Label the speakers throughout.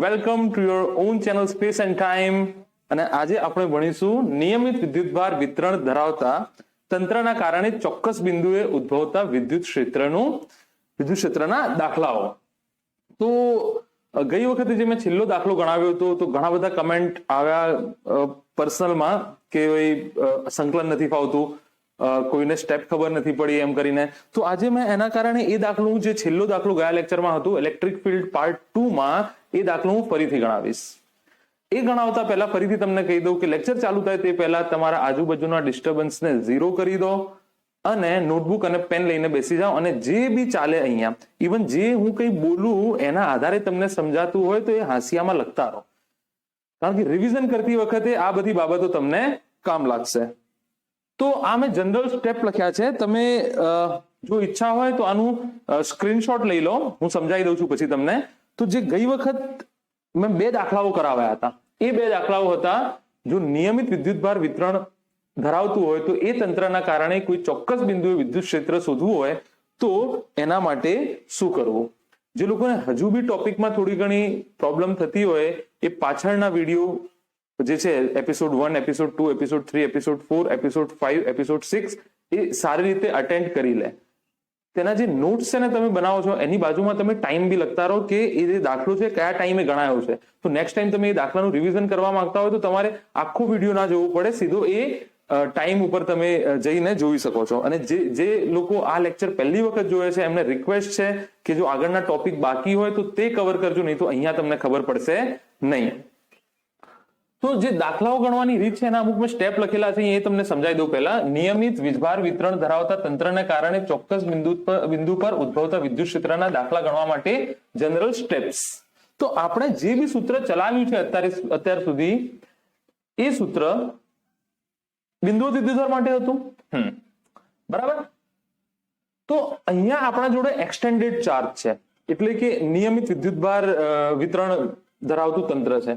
Speaker 1: Welcome to your own channel space end time. અને આજે આપણે ભણીશું નિયમિત વિદ્યુતભાર વિતરણ ધરાવતા તંત્રના કારણે ચોક્કસ બિંદુએ ઉદ્ભવતા વિદ્યુત ક્ષેત્રના દાખલાઓ. તો ગઈ વખતે જે મેં છેલ્લો દાખલો ગણાવ્યો હતો તો ઘણા બધા કમેન્ટ આવ્યા પર્સનલમાં કે સંકલન નથી ફાવતું, કોઈને સ્ટેપ ખબર નથી પડી એમ કરીને. તો આજે મેં એના કારણે એ દાખલો જે છેલ્લો દાખલો ગયા લેક્ચરમાં હતું ઇલેક્ટ્રિક ફિલ્ડ પાર્ટ 2 માં એ દાખલો હું ફરીથી ગણાવીશ. એ ગણાવતા પહેલા ફરીથી તમને કહી દઉં કે લેક્ચર ચાલુ થાય તે પહેલા તમારા આજુબાજુના ડિસ્ટર્બન્સને ઝીરો કરી દો અને નોટબુક અને પેન લઈને બેસી જાઓ અને જે બી ચાલે અહીંયા, ઇવન જે હું કઈ બોલું એના આધારે તમને સમજાતું હોય તો એ હાંસિયામાં લખતા રહો, કારણ કે રિવિઝન કરતી વખતે આ બધી બાબતો તમને કામ લાગશે. તો આ મેં જનરલ સ્ટેપ લખ્યા છે. તમે જો ઈચ્છા હોય તો આનું સ્ક્રીનશોટ લઈ લો, હું સમજાવી દઉં છું પછી તમને. તો જે ગઈ વખત મેં 2 દાખલાઓ કરાવ્યા હતા એ 2 દાખલાઓ હતા, જો નિયમિત વિદ્યુતભાર વિતરણ ધરાવતું હોય તો એ તંત્રના કારણે કોઈ ચોક્કસ બિંદુએ વિદ્યુત ક્ષેત્ર શોધવું હોય તો એના માટે શું કરવું. જે લોકોને હજુ બી ટોપિકમાં થોડી ઘણી પ્રોબ્લેમ થતી હોય એ પાછળના વિડીયો જે છે episode 1, episode 2, episode 3, episode 4, episode 5, episode 6 એ સારી રીતે અટેન્ડ કરી લે. તેના જે નોટ્સ છે ને તમે બનાવો છો એની બાજુમાં તમે ટાઈમ બી લખતા રહો કે એ જે દાખલો છે કયા ટાઈમે ગણાયો છે. તો નેક્સ્ટ ટાઈમ તમે એ દાખલાનું રિવિઝન કરવા માંગતા હોય તો તમારે આખો વિડીયો ના જોવું પડે, સીધો એ ટાઈમ ઉપર તમે જઈને જોઈ શકો છો. અને જે લોકો આ લેક્ચર પહેલી વખત જોયે છે એમને રિક્વેસ્ટ છે કે જો આગળના ટોપિક બાકી હોય તો તે કવર કરજો, નહીં તો અહીંયા તમને ખબર પડશે નહીં. તો જે દાખલાઓ ગણવાની રીત છે એના અમુક મેં સ્ટેપ લખેલા છે એ તમને સમજાવી દઉં. પહેલા નિયમિત વીજભાર વિતરણ ધરાવતા તંત્રને કારણે ચોક્કસ બિંદુ પર ઉદ્ભવતા વિદ્યુત ક્ષેત્રના દાખલા ગણવા માટે જનરલ સ્ટેપ્સ. તો આપણે જે બી સૂત્ર ચલાવ્યું છે અત્યાર સુધી એ સૂત્ર બિંદુવત વિદ્યુતભાર માટે હતું, બરાબર. તો અહીંયા આપણા જોડે એક્સટેન્ડેડ ચાર્જ છે, એટલે કે નિયમિત વિદ્યુતભાર વિતરણ ધરાવતું તંત્ર છે.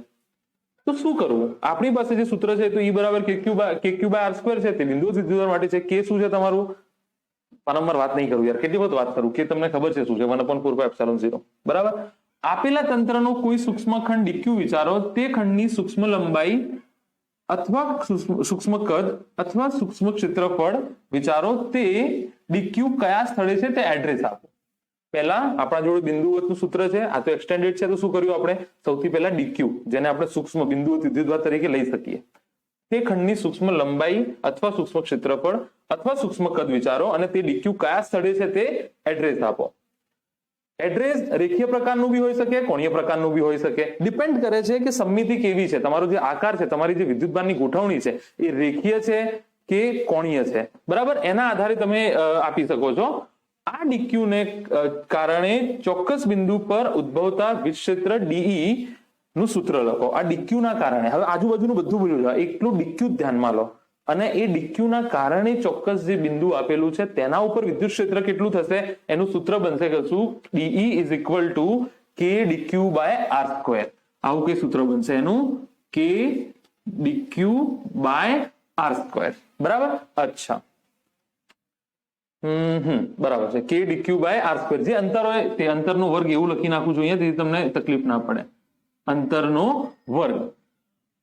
Speaker 1: તો શું કરવું? આપણી પાસે જે સૂત્ર છે તો E બરાબર KQ/R² છે, તે બિંદુવત વિદ્યુતભાર માટે છે. કે શું છે તમારું? વારંવાર વાત નહીં કરું યાર, કેટલી વખત વાત કરું કે તમને ખબર છે શું છે, 1/4πε0, બરાબર. આપેલા તંત્રનો કોઈ સૂક્ષ્મ ખંડ dq વિચારો, તે ખંડની સૂક્ષ્મ લંબાઈ અથવા સૂક્ષ્મ કદ અથવા સૂક્ષ્મ ક્ષેત્રફળ વિચારો, તે dq કયા સ્થળે છે તે એડ્રેસ આપો. પહેલા આપણા જોડે બિંદુવતનું સૂત્ર છે, આ તો એક્સટેન્ડેડ છે. તો શું કર્યું આપણે? સૌથી પહેલા dq, જેને આપણે સૂક્ષ્મ બિંદુવત વિદ્યુતભાર તરીકે લઈ શકીએ, તે ખંડની સૂક્ષ્મ લંબાઈ અથવા સૂક્ષ્મ ક્ષેત્રફળ અથવા સૂક્ષ્મ કદ વિચારો અને તે dq કયા સ્થળે છે તે એડ્રેસ આપો. એડ્રેસ રેખીય પ્રકારનું બી હોઈ શકે, કોણીય પ્રકારનું બી હોઈ શકે. ડિપેન્ડ કરે છે કે સમમિતિ કેવી છે, તમારો જે આકાર છે, તમારી જે વિદ્યુતભારની ગોઠવણી છે એ રેખીય છે કે કોણીય છે, બરાબર. એના આધારે તમે આપી શકો છો. આ dq ને કારણે ચોક્કસ બિંદુ પર ઉદ્ભવતા વિદ્યુત ક્ષેત્ર DE નું સૂત્ર લખો. આ dq ના કારણે, હવે આજુબાજુનું બધું ભૂલી જાઓ, એકલું dq ધ્યાનમાં લો અને એ dq ના કારણે ચોક્કસ જે બિંદુ આપેલું છે તેના ઉપર વિદ્યુત ક્ષેત્ર કેટલું થશે એનું સૂત્ર બનશે કશું DE = K dq/R². આવું કઈ સૂત્ર બનશે એનું? K dq/R², બરાબર. અચ્છા, બરાબર છે. K dq/R². જે અંતર હોય તે અંતરનો વર્ગ એવું લખી નાખવું જોઈએ જેથી તમને તકલીફ ના પડે. અંતરનો વર્ગ.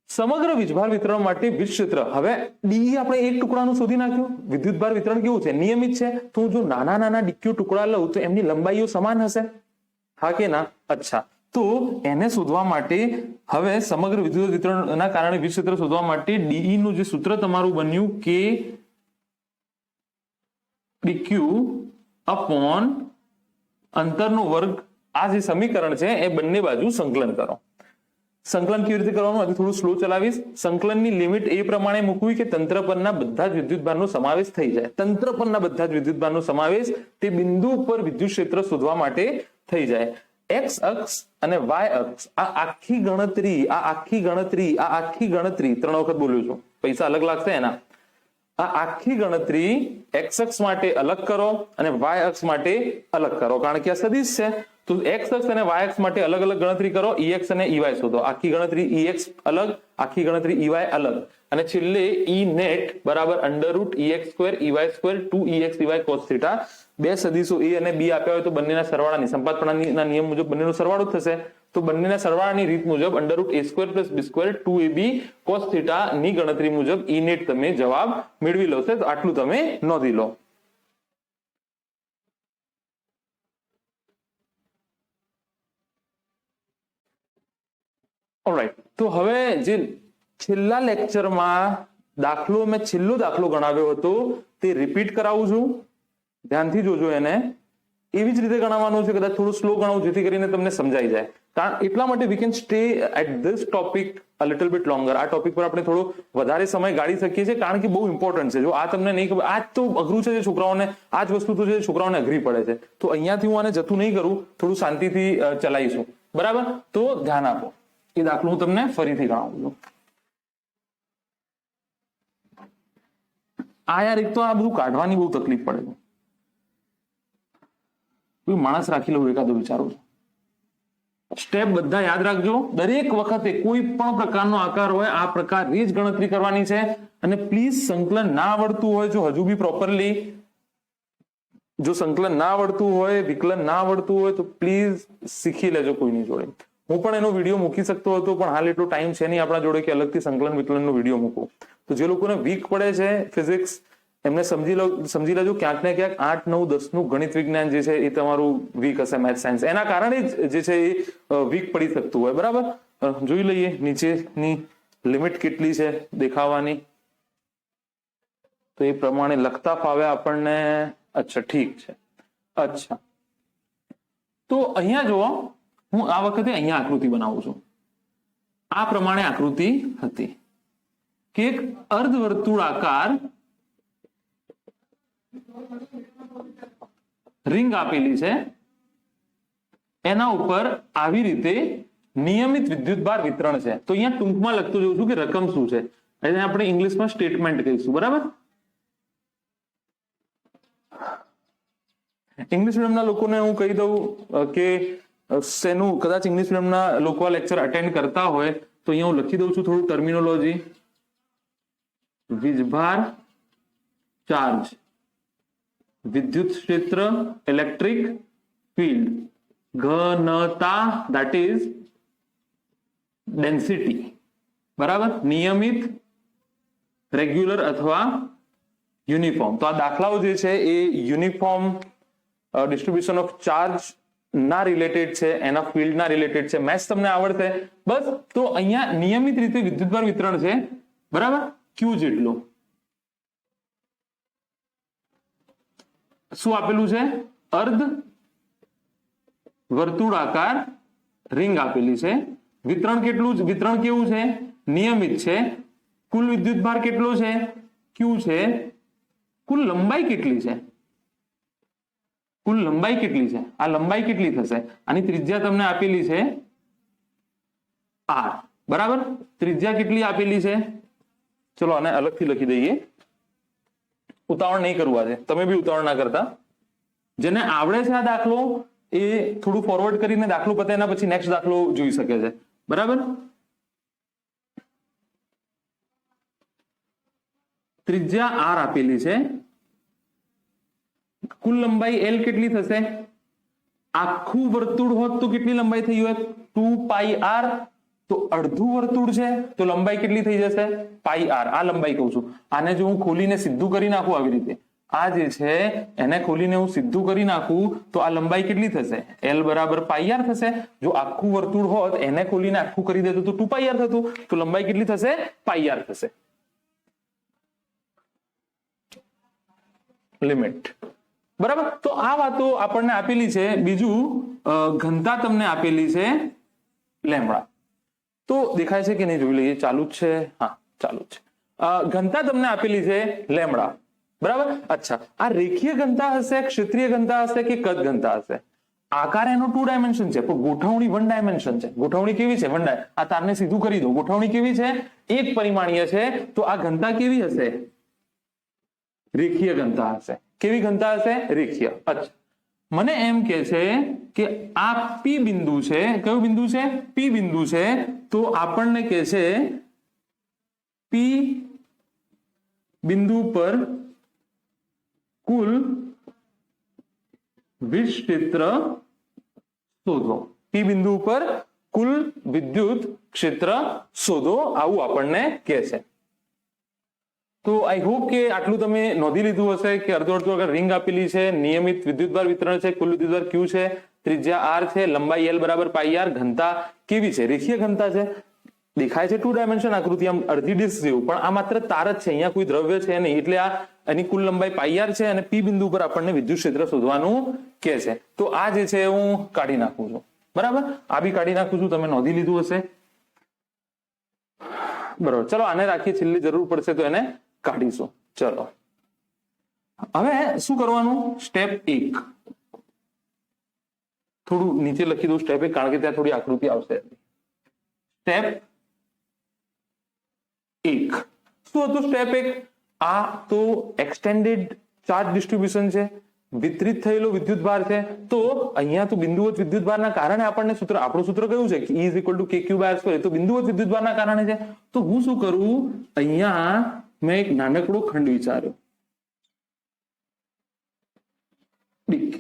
Speaker 1: સમગ્ર વીજભાર વિતરણ માટે વિદ્યુત ક્ષેત્ર. હવે DE આપણે એક ટુકડાનું શોધી નાખ્યું. વિદ્યુતભાર વિતરણ કેવું છે? નિયમિત છે. તો જો નાના dq ટુકડા લઉં તો એમની લંબાઈઓ સમાન હશે, હા કે ના? અચ્છા, તો એને શોધવા માટે હવે સમગ્ર વિદ્યુત વિતરણના કારણે વિદ્યુત ક્ષેત્ર શોધવા માટે DE નું જે સૂત્ર તમારું બન્યું K dq upon અંતરનો વર્ગ. આ જે સમીકરણ છે એ બંને બાજુ સંકલન કરો. સંકલન કેવી રીતે કરવાનું હજી થોડું સ્લો ચલાવીશ. સંકલનની લિમિટ એ પ્રમાણે મૂકવી કે તંત્ર પરના બધા જ વિદ્યુતભારનો સમાવેશ થઈ જાય. તંત્ર પરના બધા જ વિદ્યુતભારનો સમાવેશ તે બિંદુ ઉપર વિદ્યુત ક્ષેત્ર શોધવા માટે થઈ જાય. x અક્ષ અને y અક્ષ, આ આખી ગણતરી 3 વખત બોલ્યું છું, પૈસા અલગ લાગશે એના. આ આખી ગણતરી x અક્ષ માટે અલગ કરો અને y અક્ષ માટે અલગ કરો, કારણ કે આ સદિશ છે. તો x અક્ષ અને y અક્ષ માટે અલગ અલગ ગણતરી કરો, ex અને ey શોધો. આખી ગણતરી ex અલગ, આખી ગણતરી ey અલગ, અને છેલ્લે E net બરાબર √ex² ey² 2ex ey cos θ બે સદીશો a અને b આપ્યા હોય તો બંનેના સરવાળાની સંપાત નિયમ મુજબ બંનેનો સરવાળો થશે, તો બંનેના સરવાળાની રીત મુજબ √a² + b² 2ab cos θ ની ગણતરી મુજબ E net તમે જવાબ મેળવી લો છો. તો આટલું તમે નોંધી લો. ઓલરાઈટ, તો હવે જે છેલ્લા લેક્ચરમાં છેલ્લો દાખલો ગણાવ્યો હતો તે રિપીટ કરાવું છું, ધ્યાનથી જોજો એને. એવી જ રીતે ગણાવવાનું છે, કદાચ થોડું સ્લો ગણાવું જેથી કરીને તમને સમજાઈ જાય. કારણ એટલા માટે we can stay at this topic a little bit longer. આ ટોપિક પર આપણે થોડો વધારે સમય ગાળી શકીએ છીએ, કારણ કે બહુ ઇમ્પોર્ટન્ટ છે. જો આ તમને નહીં ખબર, આ જ તો અઘરું છે જે છોકરાઓને, આ જ વસ્તુ તો છે છોકરાઓને અઘરી પડે છે. તો અહીંયાથી હું આને જતું નહીં કરું, થોડું શાંતિથી ચલાવીશું. બરાબર, તો ધ્યાન આપો. એ દાખલો હું તમને ફરીથી ગણાવું છું. આ યાર એક તો આ બધું કાઢવાની બહુ તકલીફ પડે છે. કોઈ માણસ રાખી લઉં એકાદો વિચારું છું. સ્ટેપ બધા યાદ રાખજો. દરેક વખતે કોઈ પણ પ્રકારનો આકાર હોય આ પ્રકારની જ ગણતરી કરવાની છે. અને પ્લીઝ સંકલન ના આવડતું હોય, જો હજુ બી પ્રોપરલી જો સંકલન ના આવડતું હોય, વિકલન ના આવડતું હોય, તો પ્લીઝ શીખી લેજો કોઈની જોડે. હું પણ એનો વિડીયો મૂકી શકતો હતો, પણ હાલ એટલો ટાઈમ છે નહીં આપણા જોડે કે અલગથી સંકલન વિકલનનો વિડીયો મૂકું. તો જે લોકોને વીક પડે છે ફિઝિક્સ, એમને સમજી લેજો ક્યાંક ને ક્યાંક 8, 9, 10 નું ગણિત વિજ્ઞાન જે છે એ તમારું વીક હશે, મેથ સાયન્સ. એના કારણે જ જે છે એ વીક પડી શકતું હોય. બરાબર, જોઈ લઈએ નીચેની લિમિટ કેટલી છે દેખાવાની, તો એ પ્રમાણે લખતા ફાવે આપણને. અચ્છા, ઠીક છે. અચ્છા, તો અહીંયા જુઓ, હું આ વખતે અહીંયા આકૃતિ બનાવું છું. આ પ્રમાણે આકૃતિ હતી કે એક અર્ધવર્તુળાકાર રિંગ આપેલી છે, એના ઉપર આવી રીતે નિયમિત વિદ્યુતભાર વિતરણ છે. તો અહીંયા ટૂંકમાં લખતો જોઉં છું કે રકમ શું છે, એને આપણે ઇંગ્લિશમાં સ્ટેટમેન્ટ કહીશું. બરાબર, ઇંગ્લિશ મીડિયમના લોકોને હું કહી દઉં કે શેનું, કદાચ ઇંગ્લિશ મીડિયમના લોકો આ લેક્ચર અટેન્ડ કરતા હોય તો અહીંયા હું લખી દઉં છું થોડું ટર્મિનોલોજી. વીજભાર, ચાર્જ, વિદ્યુત ક્ષેત્ર, ઇલેક્ટ્રિક ફીલ્ડ, ઘનતા ધેટ ઇઝ ડેન્સિટી. બરાબર, નિયમિત, રેગ્યુલર અથવા યુનિફોર્મ. તો આ દાખલાઓ જે છે એ યુનિફોર્મ ડિસ્ટ્રીબ્યુશન ઓફ ચાર્જ ના રિલેટેડ છે, એના ફિલ્ડ ના રિલેટેડ છે. મેથ્સ તમને આવડશે બસ. તો અહીંયા નિયમિત રીતે વિદ્યુતભાર વિતરણ છે. બરાબર, ક્યુ જેટલું શું આપેલું છે? અર્ધ વર્તુળાકાર રિંગ આપેલી છે. વિતરણ કેટલું, વિતરણ કેવું છે? નિયમિત છે. કુલ વિદ્યુતભાર કેટલો છે? ક્યુ છે. કુલ લંબાઈ કેટલી છે? કુલ લંબાઈ કેટલી છે? આ લંબાઈ કેટલી થશે? આની ત્રિજ્યા તમને આપેલી છે r. બરાબર, ત્રિજ્યા કેટલી આપેલી છે? ચલો આને અલગથી લખી દઈએ. ઉતાવળ નહીં કરવું આજે, તમે બી ઉતાવળ ના કરતા. જેને આવડે છે આ દાખલો એ થોડું ફોરવર્ડ કરીને દાખલો પતે એના પછી નેક્સ્ટ દાખલો જોઈ શકે છે. બરાબર, ત્રિજ્યા r આપેલી છે. કુલ લંબાઈ l કેટલી થશે? આખું વર્તુળ હોત તો કેટલી લંબાઈ થઈ હોત? 2πr. તો અડધું વર્તુળ છે તો લંબાઈ કેટલી થઈ જશે? πr. આ લંબાઈ કહું છું. આને જો હું ખોલીને સીધું કરી નાખું આવી રીતે, આ જે છે એને ખોલીને હું સીધું કરી નાખું તો આ લંબાઈ કેટલી થશે? l બરાબર πr થશે. જો આખું વર્તુળ હોત એને ખોલીને આખું કરી દેતું તો 2πr થતું, તો લંબાઈ કેટલી થશે? πr થશે. લિમિટ. બરાબર, તો આ વાતો આપણને આપેલી છે. બીજું ઘનતા તમને આપેલી છે લેમ્બડા. તો દેખાય છે કે નહીં જોઈ લઈએ. ચાલુ જ છે? હા, ચાલુ જ છે. ઘનતા તમને આપેલી છે લેમ્બડા. બરાબર, અચ્છા, આ રેખીય ઘનતા હશે, ક્ષેત્રીય ઘનતા હશે કે કદ ઘનતા હશે? આકાર એનો 2 ડાયમેન્શન છે, પણ ગોઠવણી 1 ડાયમેન્શન છે. ગોઠવણી કેવી છે? 1 આ તારને સીધું કરી દો. ગોઠવણી કેવી છે? 1 પરિમાણીય છે. તો આ ઘનતા કેવી હશે? રેખીય ઘનતા હશે. કેવી ઘનતા હશે? રેખીય. અચ્છા, મને એમ કે છે કે આ પી બિંદુ છે. કયું બિંદુ છે? પી બિંદુ છે. તો આપણને કે છે પી બિંદુ પર કુલ વિદ્યુત ક્ષેત્ર શોધો, પી બિંદુ ઉપર કુલ વિદ્યુત ક્ષેત્ર શોધો, આવું આપણને કહે છે. તો આઈ હોપ કે આટલું તમે નોંધી લીધું હશે કે અર્ધવર્તુળ રિંગ આપેલી છે, નિયમિત વિદ્યુતભાર વિતરણ છે, કુલ વિદ્યુતભાર ક્યુ છે, ત્રિજ્યા આર છે, લંબાઈ એલ બરાબર પાઈ આર, ઘનતા કેવી છે, રેખીય ઘનતા છે, દેખાય છે 2 ડાયમેન્શન આકૃતિ, આમ અડધી ડિસ્ક જેવું, પણ આ માત્ર તાર જ છે, અહીંયા કોઈ દ્રવ્ય છે નહીં, એટલે આ એની કુલ લંબાઈ પાઈ આર છે અને પી બિંદુ પર આપણને વિદ્યુત ક્ષેત્ર શોધવાનું કહે છે. તો આ જે છે હું કાઢી નાખું છું, બરાબર, આ બી કાઢી નાખું છું, તમે નોંધી લીધું હશે, બરાબર. ચલો આને રાખીએ, છેલ્લી જરૂર પડશે તો એને કાઢીશું. ચલો હવે શું કરવાનું, સ્ટેપ 1 થોડું નીચે લખી દઉં, સ્ટેપ 1, કારણ કે ત્યાં થોડી આકૃતિ આવશે. સ્ટેપ 1 શું હતું? સ્ટેપ 1 આ તો એક્સટેન્ડેડ ચાર્જ ડિસ્ટ્રીબ્યુશન છે, વિતરિત થયેલો વિદ્યુતભાર છે. તો અહીંયા તો બિંદુવત વિદ્યુતભારના કારણે આપણને સૂત્ર, આપણું સૂત્ર કયું છે કે E = kq/2, તો બિંદુવત વિદ્યુતભારના કારણે છે. તો હું શું કરું, અહીંયા મેં એક નાનકડો ખંડ વિચાર્યો, dq,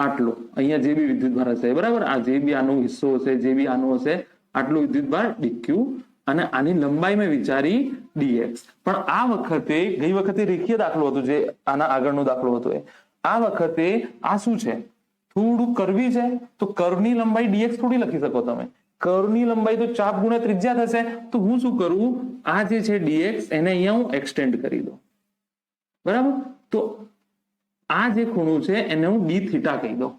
Speaker 1: આટલો અહીંયા જે બી વિદ્યુતભાર હશે, બરાબર, આ જે બી આનો હિસ્સો હશે, જે બી આનો હશે, આટલો વિદ્યુતભાર dq, અને આની લંબાઈ મેં વિચારી dx. પણ આ વખતે, ગઈ વખતે રેખીય દાખલો હતો, જે આના આગળનો દાખલો હતો, આ વખતે આ શું છે, થોડું કર્વી છે, તો કર્વની લંબાઈ dx થોડી લખી શકો તમે, કર્વની લંબાઈ તો ચાપ ગુણ્યા ત્રિજ્યા થશે. તો હું શું કરું, આ જે છે dx એને અહીંયા હું એક્સટેન્ડ કરી દઉં, બરાબર. તો આ જે ખૂણો છે એને હું d થીટા કહી દઉં.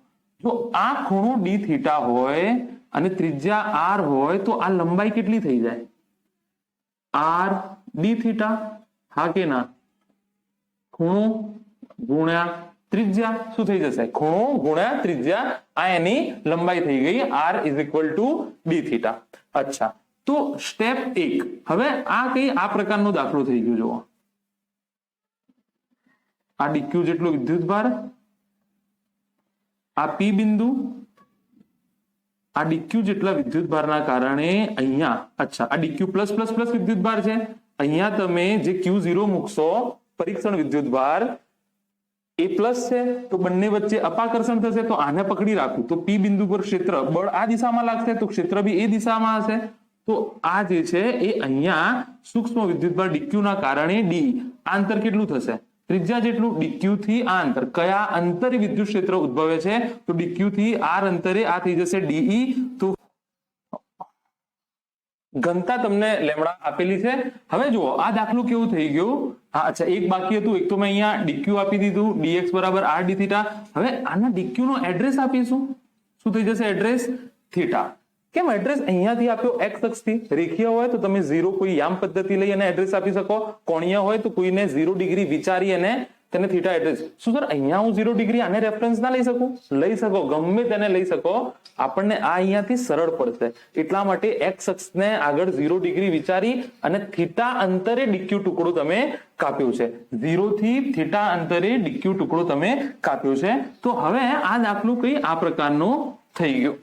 Speaker 1: જો આ ખૂણો d થીટા હોય અને ત્રિજ્યા r હોય તો આ લંબાઈ કેટલી થઈ જાય, r d થીટા, હા કે ના? ખૂણો ગુણ્યા ત્રિજ્યા શું થઈ જશે, ખૂણો ગુણ્યા ત્રિજ્યા, આ એની લંબાઈ થઈ ગઈ, r = d થીટા. અચ્છા, તો સ્ટેપ 1, હવે આ કઈ આ પ્રકારનો દાખલો થઈ ગયો. જુઓ, આ dq જેટલો વિદ્યુતભાર, આ p બિંદુ, આ dq જેટલા વિદ્યુતભારના કારણે અહીંયા, અચ્છા, આ dq પ્લસ પ્લસ પ્લસ વિદ્યુતભાર છે, અહીંયા તમે જે q0 મૂકશો પરીક્ષણ વિદ્યુતભાર એ પ્લસ છે, તો બંને વચ્ચે અપાકર્ષણ થશે, તો આને પકડી રાખું તો p બિંદુ પર ક્ષેત્ર બળ આ દિશામાં લાગશે, તો ક્ષેત્ર બી એ દિશામાં હશે. તો આ જે છે એ અહીંયા સૂક્ષ્મ વિદ્યુતભાર dq ના કારણે d, આ અંતર કેટલું થશે, ત્રિજ્યા જેટલું, dq થી આ અંતર, કયા અંતરે વિદ્યુત ક્ષેત્ર ઉદ્ભવે છે, તો dq થી r અંતરે આ થઈ જશે de. તો ઘનતા તમને લેમડા આપેલી છે. હવે જુઓ આ દાખલો કેવું થઈ ગયો, હા, અચ્છા, એક બાકી હતું, એક તો મેં અહીંયા dq આપી દીધું, dx = r d થીટા. હવે આના dq નો એડ્રેસ આપીશું, શું થઈ જશે એડ્રેસ, થીટા. કેમ એડ્રેસ અહીંયાથી આપ્યો, x અક્ષથી, રેખીય હોય તો તમે 0 કોઈ યામ પદ્ધતિ લઈ અને એડ્રેસ આપી શકો, કોણીય હોય તો કોઈને 0 ડિગ્રી વિચારી અને તેને થીટા એડ્રેસ. શું સર અહીંયા હું 0 ડિગ્રી આને રેફરન્સ ના લઈ શકું? લઈ શકો, ગમે તેને લઈ શકો, આપણને આ અહીંયાથી સરળ પડશે, એટલા માટે x અક્ષને આગળ 0 ડિગ્રી વિચારી અને થીટા અંતરે dq ટુકડો તમે કાપ્યો છે, 0 થી થીટા અંતરે dq ટુકડો તમે કાપ્યો છે. તો હવે આ દાખલો કઈ આ પ્રકારનો થઈ ગયો.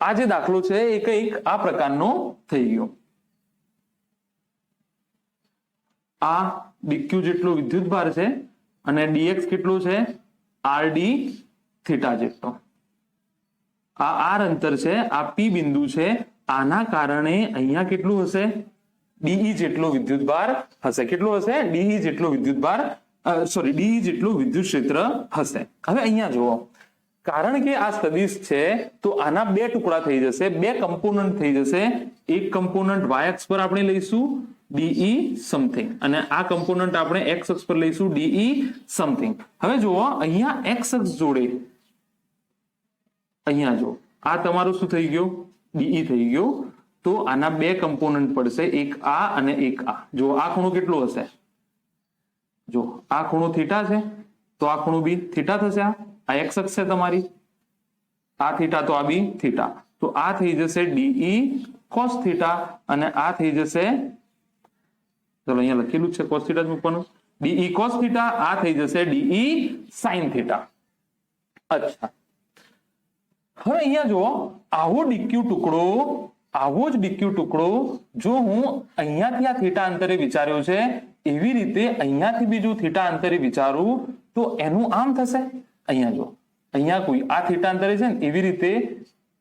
Speaker 1: આ જે દાખલો છે એ કંઈક આ પ્રકારનો થઈ ગયો. આ dq જેટલો વિદ્યુતભાર છે અને dx કેટલો છે, rd થીટા જેટલો. આ r અંતર છે, આ p બિંદુ છે, આના કારણે અહીંયા કેટલું હશે, de જેટલો વિદ્યુતભાર હશે. કેટલો હશે, de જેટલો વિદ્યુતભાર, de જેટલો વિદ્યુત ક્ષેત્ર હશે. હવે અહીંયા જુઓ, કારણ કે આ સદિશ છે તો આના બે ટુકડા થઈ જશે, બે કમ્પોનન્ટ થઈ જશે. એક કમ્પોનન્ટ y અક્ષ પર આપણે લઈશું de સમથિંગ, અને આ કમ્પોનન્ટ આપણે x અક્ષ પર લઈશું de સમથિંગ. હવે જુઓ અહીંયા x અક્ષ જોડે, અહીંયા જો આ તમારું શું થઈ ગયો, de થઈ ગયો. તો આના બે કમ્પોનન્ટ પડશે, એક આ અને એક આ. જો આ ખૂણો કેટલો હશે, જો આ ખૂણો થીટા છે તો આ ખૂણો બી થીટા થશે. આ x અક્ષ છે તમારી, આ થીટા તો આ બી થીટા, તો આ થઈ જશે de cos થીટા, અને આ થઈ જશે, ચલો અહીંયા લખેલું છે cos થીટા જ મૂકવાનું, de cos થીટા, આ થઈ જશે de sin થીટા. અચ્છા, હવે અહીંયા જો આવો dq ટુકડો, આવો જ dq ટુકડો જો હું અહીંયાથી આ થીટા અંતરે વિચાર્યો છે, એવી રીતે અહીંયાથી બીજું થીટા અંતરે વિચારું તો એનું આમ થશે. અહીંયા જો અહીંયા કોઈ આ થીટા અંતરે છે ને એવી રીતે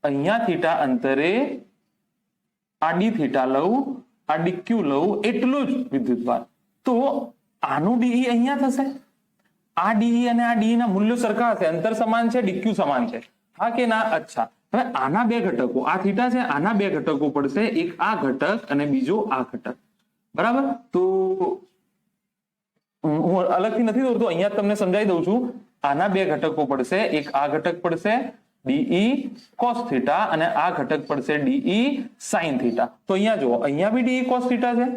Speaker 1: અહીંયા થીટા અંતરે આ ડી થીટા લઉં, આ ડીક્યુ લઉં, એટલું જ વિદ્યુતભાર. તો આનું ડીઈ અહીંયા થશે. આ ડીઈ અને આ ડીઈ ના મૂલ્યો સરખા હશે, અંતર સમાન છે, ડીક્યુ સમાન છે, હા કે ના? અચ્છા, હવે આના બે ઘટકો, આ થીટા છે, આના બે ઘટકો પડશે, એક આ ઘટક અને બીજો આ ઘટક, બરાબર? તો હું અલગથી નથી દોરતો, અહીંયા તમને સમજાવી દઉં છું. આના બે ઘટકો પડશે, એક આ ઘટક પડશે ડીઈ કોસ થીટા અને આ ઘટક પડશે ડીઈ સાઇન થીટા. તો અહીંયા જુઓ, અહીંયા બી ડીઈ કોસ થીટા છે,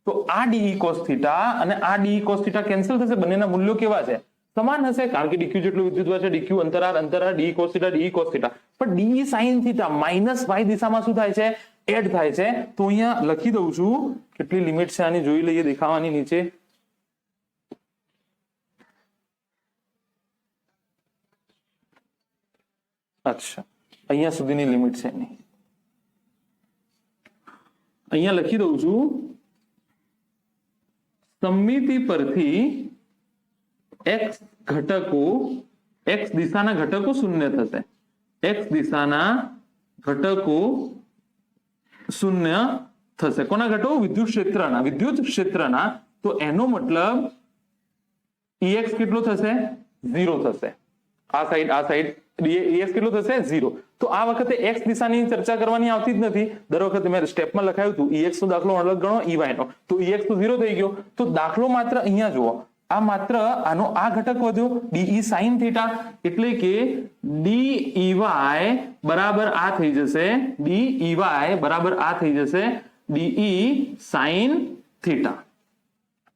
Speaker 1: તો આ ડીઈ કોસ થીટા અને આ ડીઈ કોસ થીટા કેન્સલ થશે. બંનેના મૂલ્યો કેવા છે? સમાન હશે, કારણ કે ડીક્યુ જેટલું વિદ્યુતભાર છે, ડીક્યુ અંતરાર d e cos theta d e cos theta. પણ d e sine theta minus y દિશામાં શું થાય છે? એડ થાય છે. તો અહીંયા લખી દઉં છું, કેટલી લિમિટ છે આની જોઈ લઈએ, દેખાવાની નીચે. અચ્છા, અહીંયા સુધીની લિમિટ છે એની. અહીંયા લખી દઉં છું, સમમિતિ પરથી એક્સ ઘટકો, એક્સ દિશાના ઘટકો શૂન્ય થશે. એક્સ દિશાના ઘટકો શૂન્ય થશે. કોના ઘટકો? વિદ્યુત ક્ષેત્રના. વિદ્યુત ક્ષેત્રના. તો એનો મતલબ EX કેટલો થશે? 0 થશે. આ સાઈડ EX કેટલો થશે? 0. તો આ વખતે એક્સ દિશાની ચર્ચા કરવાની આવતી જ નથી. દર વખતે મેં સ્ટેપમાં લખાયું હતું EX નો દાખલો અલગ ગણો, EY નો. તો EX તો 0 થઈ ગયો. તો દાખલો માત્ર અહીંયા જુઓ, આ માત્ર આનો આ ઘટક વધ્યો ડીઈ સાઇન થીટા, એટલે કે ડીઈ બરાબર આ થઈ જશે, ડીઈ બરાબર આ થઈ જશે ડીઈ સાઇન થીટા.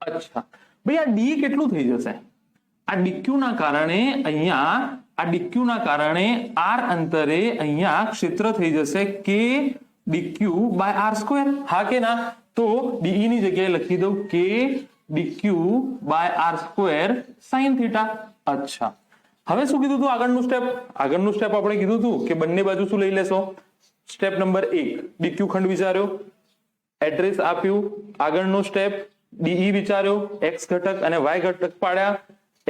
Speaker 1: અચ્છા ભાઈ, આ ડી કેટલું થઈ જશે? આ ડીક્યુ ના કારણે અહીંયા, આ ડીક્યુ ના કારણે આર અંતરે અહીંયા ક્ષેત્ર થઈ જશે k d q by r square, હા કે ના? તો ડીઈ ની જગ્યાએ લખી દઉં k d q by r square sine theta. અચ્છા, હવે શું કીધું હતું આગળનું સ્ટેપ? આગળનું સ્ટેપ આપણે કીધું હતું કે બંને બાજુ શું લઈ લેશો? સ્ટેપ નંબર 1 ડીક્યુ ખંડ વિચાર્યો, એડ્રેસ આપ્યું. આગળનો સ્ટેપ ડીઈ વિચાર્યો, એક્સ ઘટક અને વાય ઘટક પાડ્યા.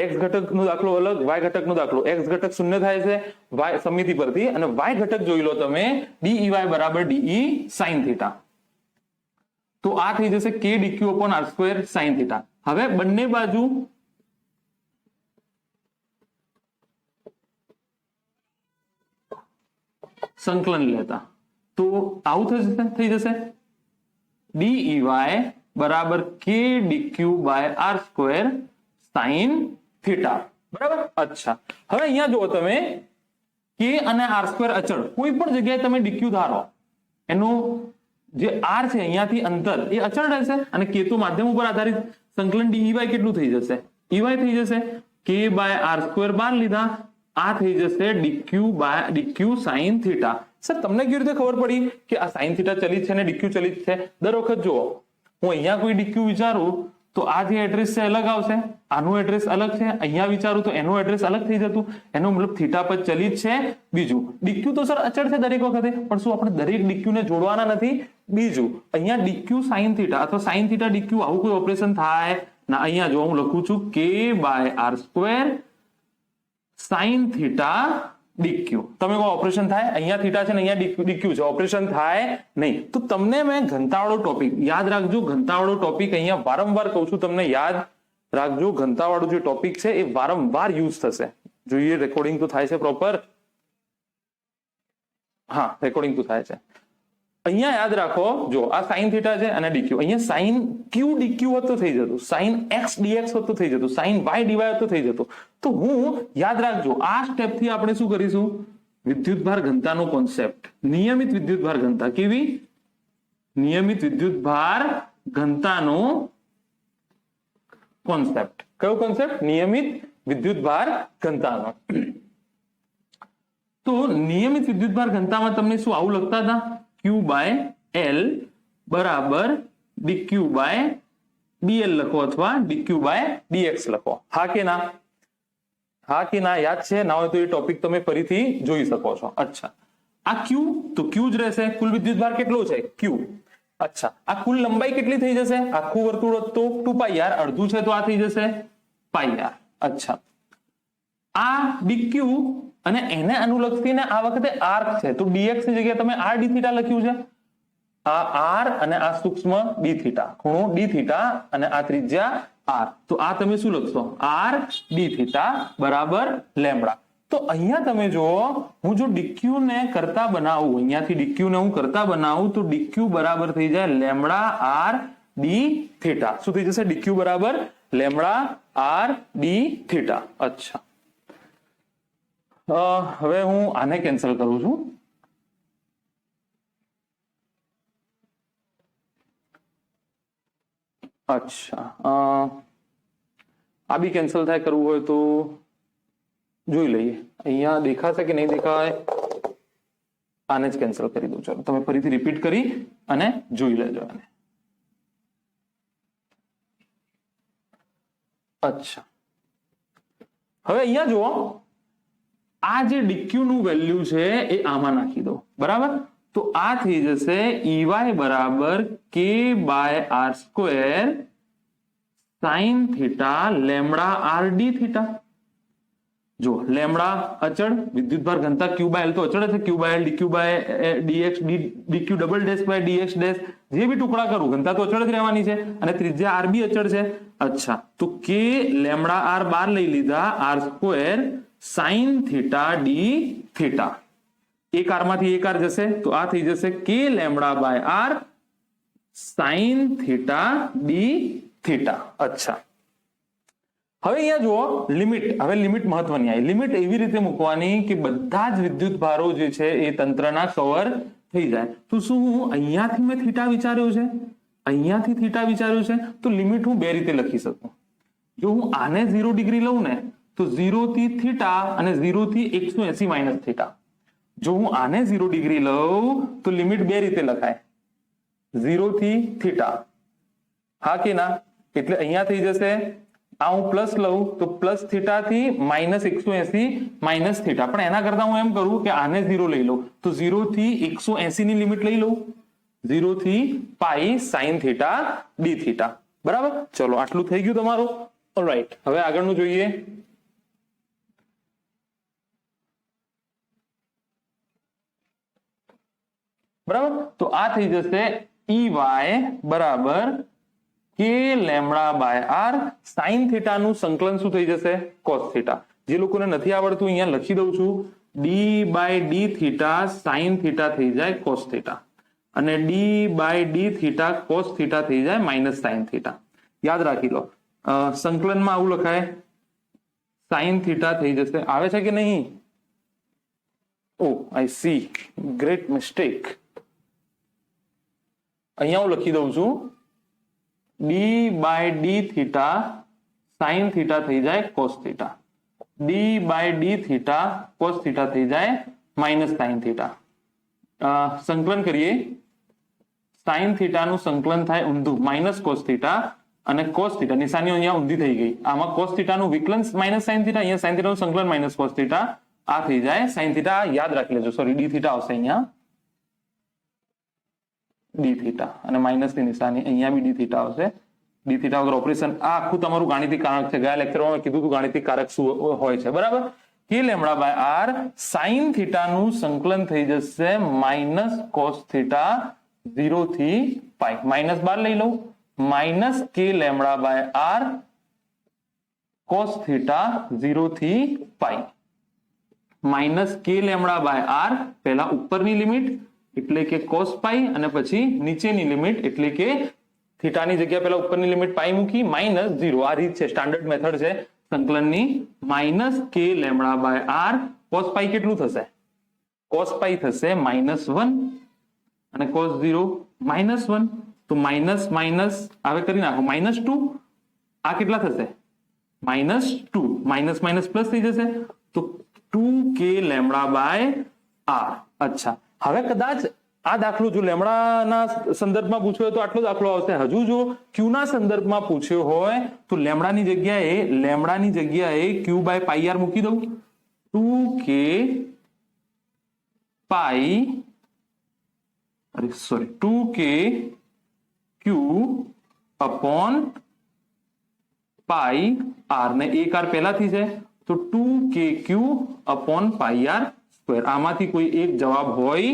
Speaker 1: એક્સ ઘટક નો દાખલો અલગ, વાય ઘટક નો દાખલો. એક્સ ઘટક શૂન્ય થાય છે વાય સમિતિ પરથી, અને વાય ઘટક જોઈ લો તમે, ડીઈ બરાબર ડીઈ સાઇન થીટા. તો આ થઈ જશે k d q upon r square sine theta. હવે બંને બાજુ સંકલન લેતા તો આવું થઈ જશે ડીઈ બરાબર k d q by r square sine theta, બરાબર? અચ્છા, હવે અહીંયા જુઓ તમે, કે અને આર સ્ક્વેર અચળ, કોઈ પણ જગ્યાએ તમે ડીક્યુ ધારો, એનું જે આર છે અહીંયાથી અંતર એ અચળ રહેશે, અને કે તો માધ્યમ ઉપર આધારિત. સંકલન ડીઈ કેટલું થઈ જશે? EY થઈ જશે કે બાય આર સ્ક્વેર બાર લીધા, આ થઈ જશે ડીક્યુ સાઇન થીટા. સર તમને કેવી રીતે ખબર પડી કે આ સાઇન થીટા ચલિત છે અને ડીક્યુ ચલિત છે? દર વખત જુઓ, હું અહીંયા કોઈ ડીક્યુ વિચારું તો આ જે એડ્રેસ છે અલગ આવશે, આનું એડ્રેસ અલગ છે. અહીંયા વિચારું તો એનું એડ્રેસ અલગ થઈ જતું. એનો મતલબ થીટા પર ચલિત છે. બીજું, ડીક્યુ તો સર અચળ છે દરેક વખતે, પણ શું આપણે દરેક ડીક્યુ ને જોડવાના નથી? બીજું, અહીંયા ડીક્યુ સાઇન થીટા અથવા સાઇન થીટા ડીક્યુ આવું કોઈ ઓપરેશન થાય ના? અહીંયા જો હું લખું છું k by r square sine theta d q. તમે કહો ઓપરેશન થાય? અહીંયા થીટા છે ને અહીંયા ડીક્યુ છે, ઓપરેશન થાય નહીં. તો તમને મેં ઘનતાવાળો ટોપિક યાદ રાખજો. ઘનતાવાળો ટોપિક અહીંયા વારંવાર કહું છું, તમને યાદ રાખજો. ઘનતાવાળો જે ટોપિક છે એ વારંવાર યુઝ થશે. જોઈએ રેકોર્ડિંગ તો થાય છે પ્રોપર? હા, રેકોર્ડિંગ તો થાય છે. અહીંયા યાદ રાખો, જો આ સાઇન થીટા છે અને ડીક્યુ. અહીંયા સાઇન ક્યુ ડીક્યુ હોત તો થઈ જતું, સાઇન એક્સ ડીએક્સ હોત તો થઈ જતું, સાઇન વાય ડીવાય હોત તો થઈ જતું. તો હું યાદ રાખજો, આ સ્ટેપ થી આપણે શું કરીશું? વિદ્યુતભાર ઘનતાનો કોન્સેપ્ટ, નિયમિત વિદ્યુતભાર ઘનતા. કેવી? નિયમિત વિદ્યુતભાર ઘનતાનો કોન્સેપ્ટ. કયો કોન્સેપ્ટ? નિયમિત વિદ્યુતભાર ઘનતાનો. તો નિયમિત વિદ્યુતભાર ઘનતામાં તમને શું આવું લખતા હતા? Q બાય L બરાબર dq બાય dl લખો અથવા dq બાય dx લખો. હા કે ના? હા કે ના? યાદ છે? ના હોય તો એ ટોપિક તમે ફરીથી જોઈ શકો છો. અચ્છા, આ Q તો Q જ રહેશે. કુલ વિદ્યુતભાર કેટલો છે? Q. अच्छा आ कुल लंबाई કેટલી થઈ જશે આખું વર્તુળ તો 2πr અડધું છે તો આ થઈ જશે πr अच्छा આ dq અને એને અનુલક્ષીને આ વખતે આર્ક છે તો dx ની જગ્યાએ તમે r d થીટા લખ્યું છે આ r અને આ સૂક્ષ્મ d થીટા ખૂણો d થીટા અને આ ત્રિજ્યા r તો આ તમે શું લખશો r d થીટા બરાબર લેમ્બડા તો અહીંયા તમે જો હું જો dq ને કરતા બનાવું અહીંયાથી dq ને હું કરતા બનાવું તો dq બરાબર થઈ જાય લેમ્બડા r d થીટા શું થઈ જશે dq બરાબર લેમ્બડા r d થીટા अच्छा હવે હું આને કેન્સલ કરું છું अच्छा આ બી કેન્સલ થાય કરવું હોય તો જોઈ લઈએ અહીંયા દેખાશે કે નહીં દેખાય આને જ કેન્સલ કરી દઉં ચાલો તમે ફરીથી રિપીટ કરી અને જોઈ લેજો આને अच्छा હવે અહીંયા જુઓ આ જે dq નું વેલ્યુ છે એ આમાં નાખી દો બરાબર તો આ થઈ જશે ey બરાબર k by r square sin theta lambda r d theta જો લેમ્બડા અચળ વિદ્યુતભાર ઘનતા q બાય l તો અચળ છે q by l dq by dx dq double dash by dx dash જે બી ટુકડા કરું ઘનતા તો અચળ જ રહેવાની છે અને ત્રિજ્યા r બી અચળ છે अच्छा तो k લેમ્બડા r બાર લઈ લીધા r square sin theta d theta એક r માંથી એક r જશે તો આ થઈ જશે k lambda by r sin theta d theta अच्छा હવે અહીંયા જુઓ લિમિટ હવે લિમિટ મહત્વની આવી લિમિટ એવી રીતે મૂકવાની કે બધા જ વિદ્યુત ભારો જે છે એ તંત્રના કવર થઈ જાય તો શું હું અહીંયાથી મેં થીટા વિચાર્યો છે અહીંયાથી થીટા વિચાર્યું છે તો લિમિટ હું બે રીતે લખી શકું જો હું આને 0 ડિગ્રી લઉં ને તો 0 થી થીટા અને 0 થી 180 માઇનસ થીટા જો હું આને 0 ડિગ્રી લઉં તો લિમિટ બે રીતે લખાય 0 થી થીટા હા કે ના એટલે અહીંયા થઈ જશે આ હું પ્લસ લઉં તો પ્લસ થીટા થી માઇનસ 180 માઇનસ થીટા પણ એના કરતા હું એમ કરું કે આને 0 લઈ લઉં તો 0 થી 180 ની લિમિટ લઈ લઉં 0 થી પાઈ sin થીટા d થીટા બરાબર ચલો આટલું થઈ ગયું તમારું ઓલરાઈટ હવે આગળનું જોઈએ બરાબર તો આ થઈ જશે ey બરાબર k lambda by r sin theta નું સંકલન શું થઈ જશે cos થીટા જે લોકોને નથી આવડતું અહીંયા લખી દઉં છું d by d theta sin theta થઈ જાય cos થીટા અને d by d theta cos theta થઈ જાય માઇનસ sin થીટા યાદ રાખી લો સંકલનમાં આવું લખાય sin થીટા થઈ જશે આવે છે કે નહીં oh I see great mistake અહીંયા હું લખી દઉં છું d by d theta sin theta થઈ જાય cos theta d by d theta cos theta થઈ જાય માઇનસ sin થીટા સંકલન કરીએ sin થીટા નું સંકલન થાય ઊંધું માઇનસ cos થીટા અને cos થીટા નિશાનીઓ અહીંયા ઊંધી થઈ ગઈ આમાં cos થીટા નું વિકલન માઇનસ sin થીટા અહીંયા sin થીટા નું સંકલન માઇનસ cos થીટા આ થઈ જાય sin થીટા યાદ રાખી લેજો સોરી d થીટા આવશે અહીંયા d થીટા અને માઇનસ ની નિશાની અહીંયા બી d થીટા આવશે d થીટા વગર ઓપરેશન આ આખું તમારું ગાણિતિક કારક છે ગયા લેક્ચરમાં કીધું હતું ગાણિતિક કારક શું હોય છે બરાબર k lambda by r sin theta નું સંકલન થઈ જશે માઇનસ cos થીટા 0 થી પાઈ માઇનસ 12 લઈ લઉં minus k lambda by r cos theta 0 થી pi minus k lambda by r પહેલા ઉપરની લિમિટ એટલે કે cos પાઈ અને પછી નીચેની લિમિટ એટલે કે થીટાની જગ્યા પહેલા ઉપરની લિમિટ પાઈ મૂકી માઇનસ 0 આ રીત છે સ્ટાન્ડર્ડ મેથડ છે સંકલનની minus k lambda by r cos pi કેટલું થશે cos પાઈ થશે -1 અને cos 0 -1 તો માઇનસ માઇનસ હવે કરી નાખો -2 આ કેટલા થશે -2 માઇનસ માઇનસ પ્લસ થઈ જશે તો 2k લેમ્બડા બાય r अच्छा હવે કદાચ આ દાખલો જો લેમ્બડાના સંદર્ભમાં પૂછ્યો હોય તો આટલો દાખલો આવશે હજુ જો q ના સંદર્ભમાં પૂછ્યો હોય તો લેમ્બડાની જગ્યાએ q બાય પાઈ r મૂકી દઉં 2k પાઈ 2k ક્યુ અપોન પાઈ આર, ને એક આર પહેલાથી છે તો 2kq અપોન પાઈ આર સ્ક્વેર. આમાંથી કોઈ એક જવાબ હોઈ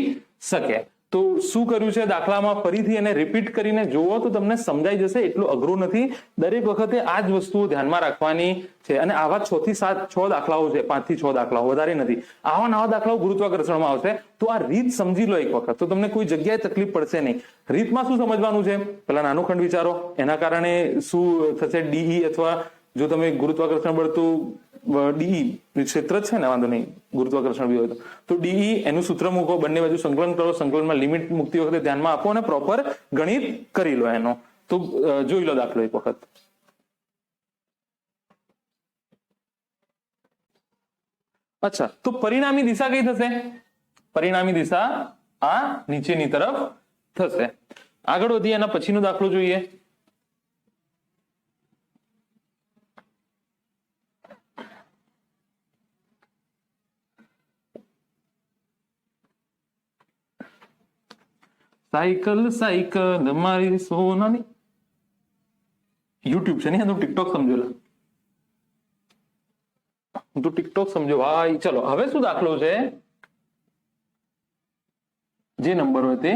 Speaker 1: શકે. તો શું કર્યું છે દાખલામાં, ફરીથી એને રિપીટ કરીને જુઓ તો તમને સમજાઈ જશે. એટલું અઘરું નથી. દરેક વખતે આ જ વસ્તુઓ ધ્યાનમાં રાખવાની છે. અને આવા 6 થી 6 દાખલાઓ છે, 5 થી 6 દાખલાઓ, વધારે નથી. આવા નવા દાખલાઓ ગુરુત્વાકર્ષણમાં આવશે. તો આ રીત સમજી લો એક વખત, તો તમને કોઈ જગ્યાએ તકલીફ પડશે નહીં. રીતમાં શું સમજવાનું છે, પેલા નાનો ખંડ વિચારો, એના કારણે શું થશે, ડીઈ, અથવા જો તમે ગુરુત્વાકર્ષણ બળ તો ડીઈ ક્ષેત્ર જ છે ને, વાંધો નહીં, ગુરુત્વાકર્ષણ બી હોય તો ડીઈ, એનું સૂત્ર મૂકો, બંને બાજુ સંકલન કરો, સંકલનમાં લિમિટ મૂકતી વખતે ધ્યાનમાં આપો અને પ્રોપર ગણિત કરી લો એનો. તો જોઈ લો દાખલો એક વખત. અચ્છા, તો પરિણામી દિશા કઈ થશે? પરિણામી દિશા આ નીચેની તરફ થશે. આગળ વધીએ, એના પછીનો દાખલો જોઈએ. સાયકલ સાયકલ મારી સોનાની, યુટ્યુબ છે ને, તું ટિકટોક સમજો, તું ટિકટોક સમજો ભાઈ. ચલો હવે શું દાખલો છે, જે નંબર હોય તે.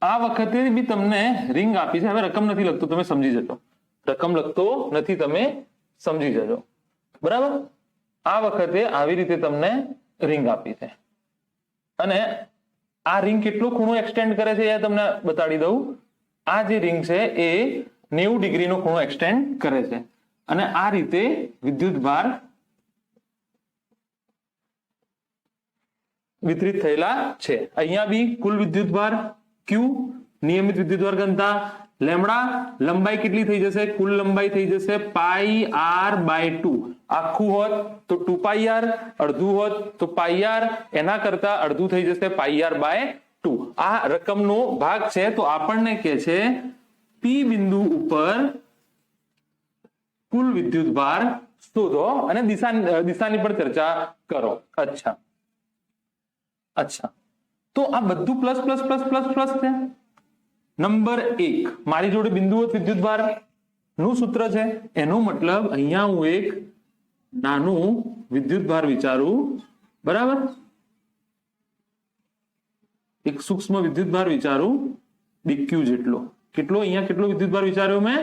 Speaker 1: આ વખતે બી તમને રિંગ આપી છે. હવે રકમ નથી લખતો, તમે સમજી જજો. રકમ લખતો નથી, તમે સમજી જજો, બરાબર. આ વખતે આવી રીતે તમને રિંગ આપી છે, અને આ રિંગ કેટલો ખૂણો એક્સટેન્ડ કરે છે એ તમને બતાડી દઉં. આ જે રિંગ છે એ 90 ડિગ્રીનો ખૂણો એક્સટેન્ડ કરે છે, અને આ રીતે વિદ્યુત ભાર વિતરિત થયેલા છે. અહીંયા બી કુલ વિદ્યુત ભાર ક્યુ, નિયમિત વિદ્યુત ભાર ઘનતા લેમડા, લંબાઈ કેટલી થઈ જશે, કુલ લંબાઈ થઈ જશે પાઈ આર બાય 2. આખું હોત તો 2 પાઈ આર, અડધું હોત તો પાઈ આર, એના કરતા અડધું થઈ જશે પાઈ આર બાય 2. આ રકમનો ભાગ છે. તો આપણને કે છે પી બિંદુ ઉપર કુલ વિદ્યુત ભાર શોધો અને દિશાની પણ ચર્ચા કરો. અચ્છા અચ્છા, તો આ બધું plus plus plus plus plus છે. નંબર 1, મારી જોડે બિંદુવત વિદ્યુત ભાર નું સૂત્ર છે. એનો મતલબ અહીંયા હું એક નાનું વિદ્યુત ભાર વિચારું, બરાબર, એક સૂક્ષ્મ વિદ્યુત ભાર વિચારું ડીક્યુ જેટલો. કેટલો અહીંયા કેટલો વિદ્યુત ભાર વિચાર્યો મેં?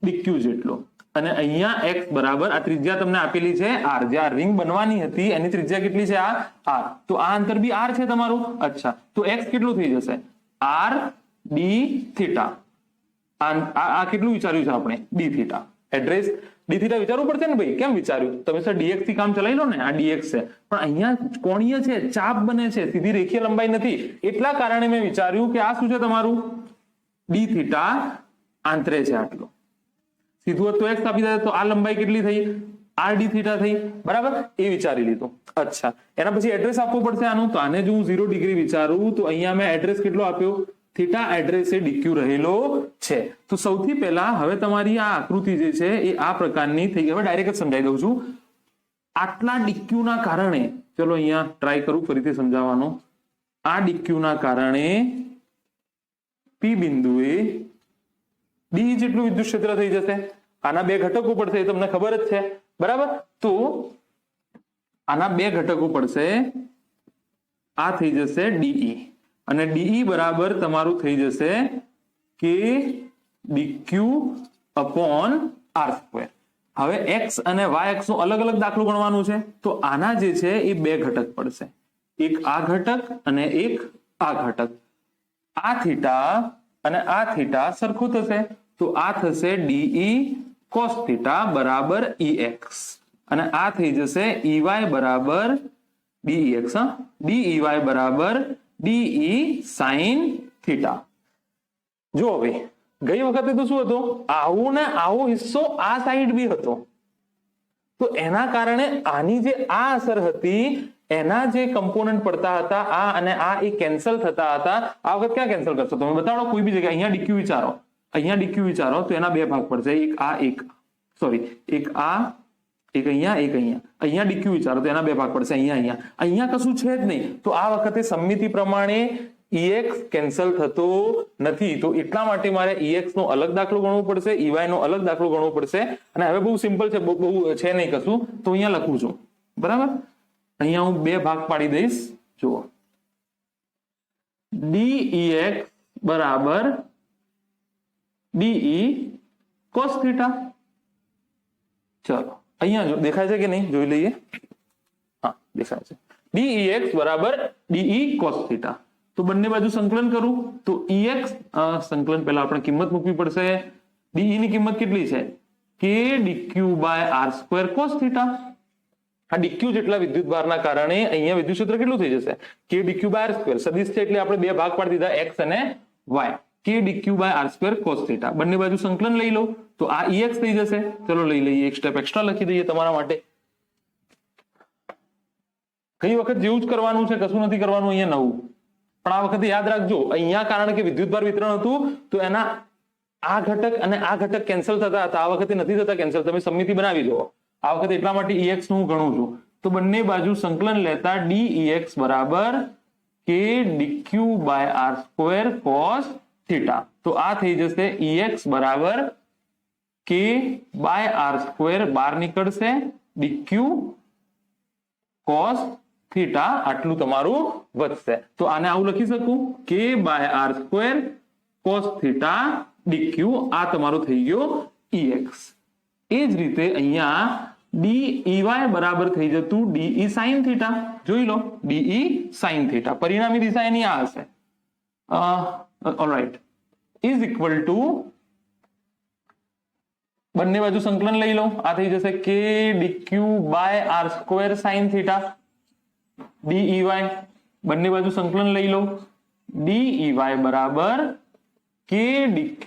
Speaker 1: ડીક્યુ જેટલો. અને અહીંયા x બરાબર, આ ત્રિજ્યા તમને આપેલી છે r, જે આ રિંગ બનવાની હતી એની ત્રિજ્યા કેટલી છે? આ r. તો આ અંતર બી r છે તમારું. અચ્છા, તો x કેટલું થઈ જશે? r d theta. આ કેટલું વિચાર્યું છે આપણે? d theta. Address d theta વિચારવું પડશે ને ભાઈ, કેમ વિચાર્યું? તમે સર dx થી કામ ચલાવી લો ને, આ dx છે, પણ અહીંયા કોણીય છે, ચાપ બને છે, સીધી રેખીય લંબાઈ નથી. એટલા કારણે મેં વિચાર્યું કે આ શું છે તમારું? d થીટા આંતરે છે આટલો. સીધું તો x આપી દે તો આ લંબાઈ કેટલી થઈ? r d થીટા થઈ, બરાબર, એ વિચારી લીધું. અચ્છા, એના પછી એડ્રેસ આપવું પડશે આનું. તો આને જો હું 0 ડિગ્રી વિચારું તો અહીંયા મેં એડ્રેસ કેટલો આપ્યો? થીટા એડ્રેસ એ ડીક્યુ રહેલો છે. તો સૌથી પહેલા હવે તમારી આ આકૃતિ જે છે એ આ પ્રકારની થઈ ગઈ. હવે ડાયરેક્ટ જ સમજાવી દઉં છું. આટલા ડીક્યુ ના કારણે, ચલો અહીંયા ટ્રાય કરું ફરીથી સમજાવવાનો. આ ડીક્યુ ના કારણે પી બિંદુએ ડી જેટલું વિદ્યુત ક્ષેત્ર થઈ જશે. આના બે ઘટકો પડશે, એ તમને ખબર જ છે, બરાબર. તો આના બે ઘટકો પડશે, આ થઈ જશે ડીઈ, અને ડીઈ બરાબર તમારું થઈ જશે k d q upon r square. હવે એક્સ અને વાય એક્સ નું અલગ અલગ દાખલો ગણવાનું છે. તો આના જે છે એ બે ઘટક પડશે, એક આ ઘટક અને એક આ ઘટક. આ થીટા અને આ થીટા સરખું થશે, તો આ થશે ડીઈ કોસ થીટા બરાબર ઈએક્સ, અને આ થઈ જશે ઈવાય બરાબર ડીઈએક્સ. ડીઈવાય બરાબર ડીઈ સાઇન થીટા. જો હવે ગઈ વખતે તો શું હતું? આવો ને આવો હિસ્સો આ સાઈડ બી હતો, તો એના કારણે આની જે આ અસર હતી એના જે કમ્પોનન્ટ પડતા હતા આ અને આ એ કેન્સલ થતા હતા. આ વખત ક્યાં કેન્સલ કરશો તમે? બતાડો કોઈ બી જગ્યાએ. અહીંયા ડીક્યુ વિચારો, અહીંયા ડીક્યુ વિચારો તો એના બે ભાગ પડશે, એક આ એક સોરી એક આ એક અહીંયા એક અહીંયા. અહીંયા ડીક્યુ વિચારો તો એના બે ભાગ પડશે, અહીંયા અહીંયા. અહીંયા કશું છે જ નહીં. તો આ વખતે સમમિતિ પ્રમાણે EX કેન્સલ થતો નથી, તો એટલા માટે મારે EX નો અલગ દાખલો ગણવો પડશે, EY નો અલગ દાખલો ગણવો પડશે. અને હવે બહુ સિમ્પલ છે, બહુ છે નહીં કશું, તો અહીંયા લખું છું. બરાબર, અહીંયા હું બે ભાગ પાડી દઈશ. જુઓ, DEX બરાબર DE cos થીટા. ચલો અહીંયા જો દેખાય છે કે નહીં જોઈ લઈએ. હા દેખાય છે. DEX બરાબર DE cos થીટા. તો બંને બાજુ સંકલન કરું તો EX સંકલન પહેલા આપણે કિંમત મૂકવી પડશે. DE ની કિંમત કેટલી છે? K dq by r square cos theta. આ dq જેટલા વિદ્યુતભારના કારણે અહીંયા વિદ્યુત ક્ષેત્ર કેટલું થઈ જશે? K dq by r square. સદિશ છે એટલે આપણે બે ભાગ પાડી દીધા, x અને y. K dq by r square cos theta. બંને બાજુ સંકલન લઈ લો તો આ EX થઈ જશે. ચલો લઈ લઈએ, એક સ્ટેપ એક્સ્ટ્રા લખી દઈએ તમારા માટે. કઈ વખત જેવું જ કરવાનું છે, કશું નથી કરવાનું અહીંયા નવું. પણ આ વખતે યાદ રાખજો, અહીંયા કારણ કે વિદ્યુતભાર વિતરણ હતું તો એના આ ઘટક અને આ ઘટક કેન્સલ થતા હતા, આ વખતે નથી થતા કેન્સલ. તમે સમિતિ બનાવી દો આ વખતે, એટલા માટે EX નું હું ગણું છું. તો બંને બાજુ સંકલન લેતા DEX બરાબર K dq by r square cos theta. તો આ થઈ જશે EX બરાબર K બાય r સ્ક્વેર, બાર નીકળશે, dq cos થીટા આટલું તમારું વધશે. તો આને આવું લખી શકું, K by r square cos theta dq. આ તમારું થઈ ગયો EX. એ જ રીતે અહીંયા DEY બરાબર થઈ જતું DE sin થીટા. જોઈ લો, DE sin થીટા. પરિણામી દિશા એની આ હશે. ઓલરાઈટ, ઇઝ ઇક્વલ ટુ બંને બાજુ સંકલન લઈ લો, આ થઈ જશે K dq by r square sin theta. DEY બંને બાજુ સંકલન લઈ લો, DEY બરાબર K dq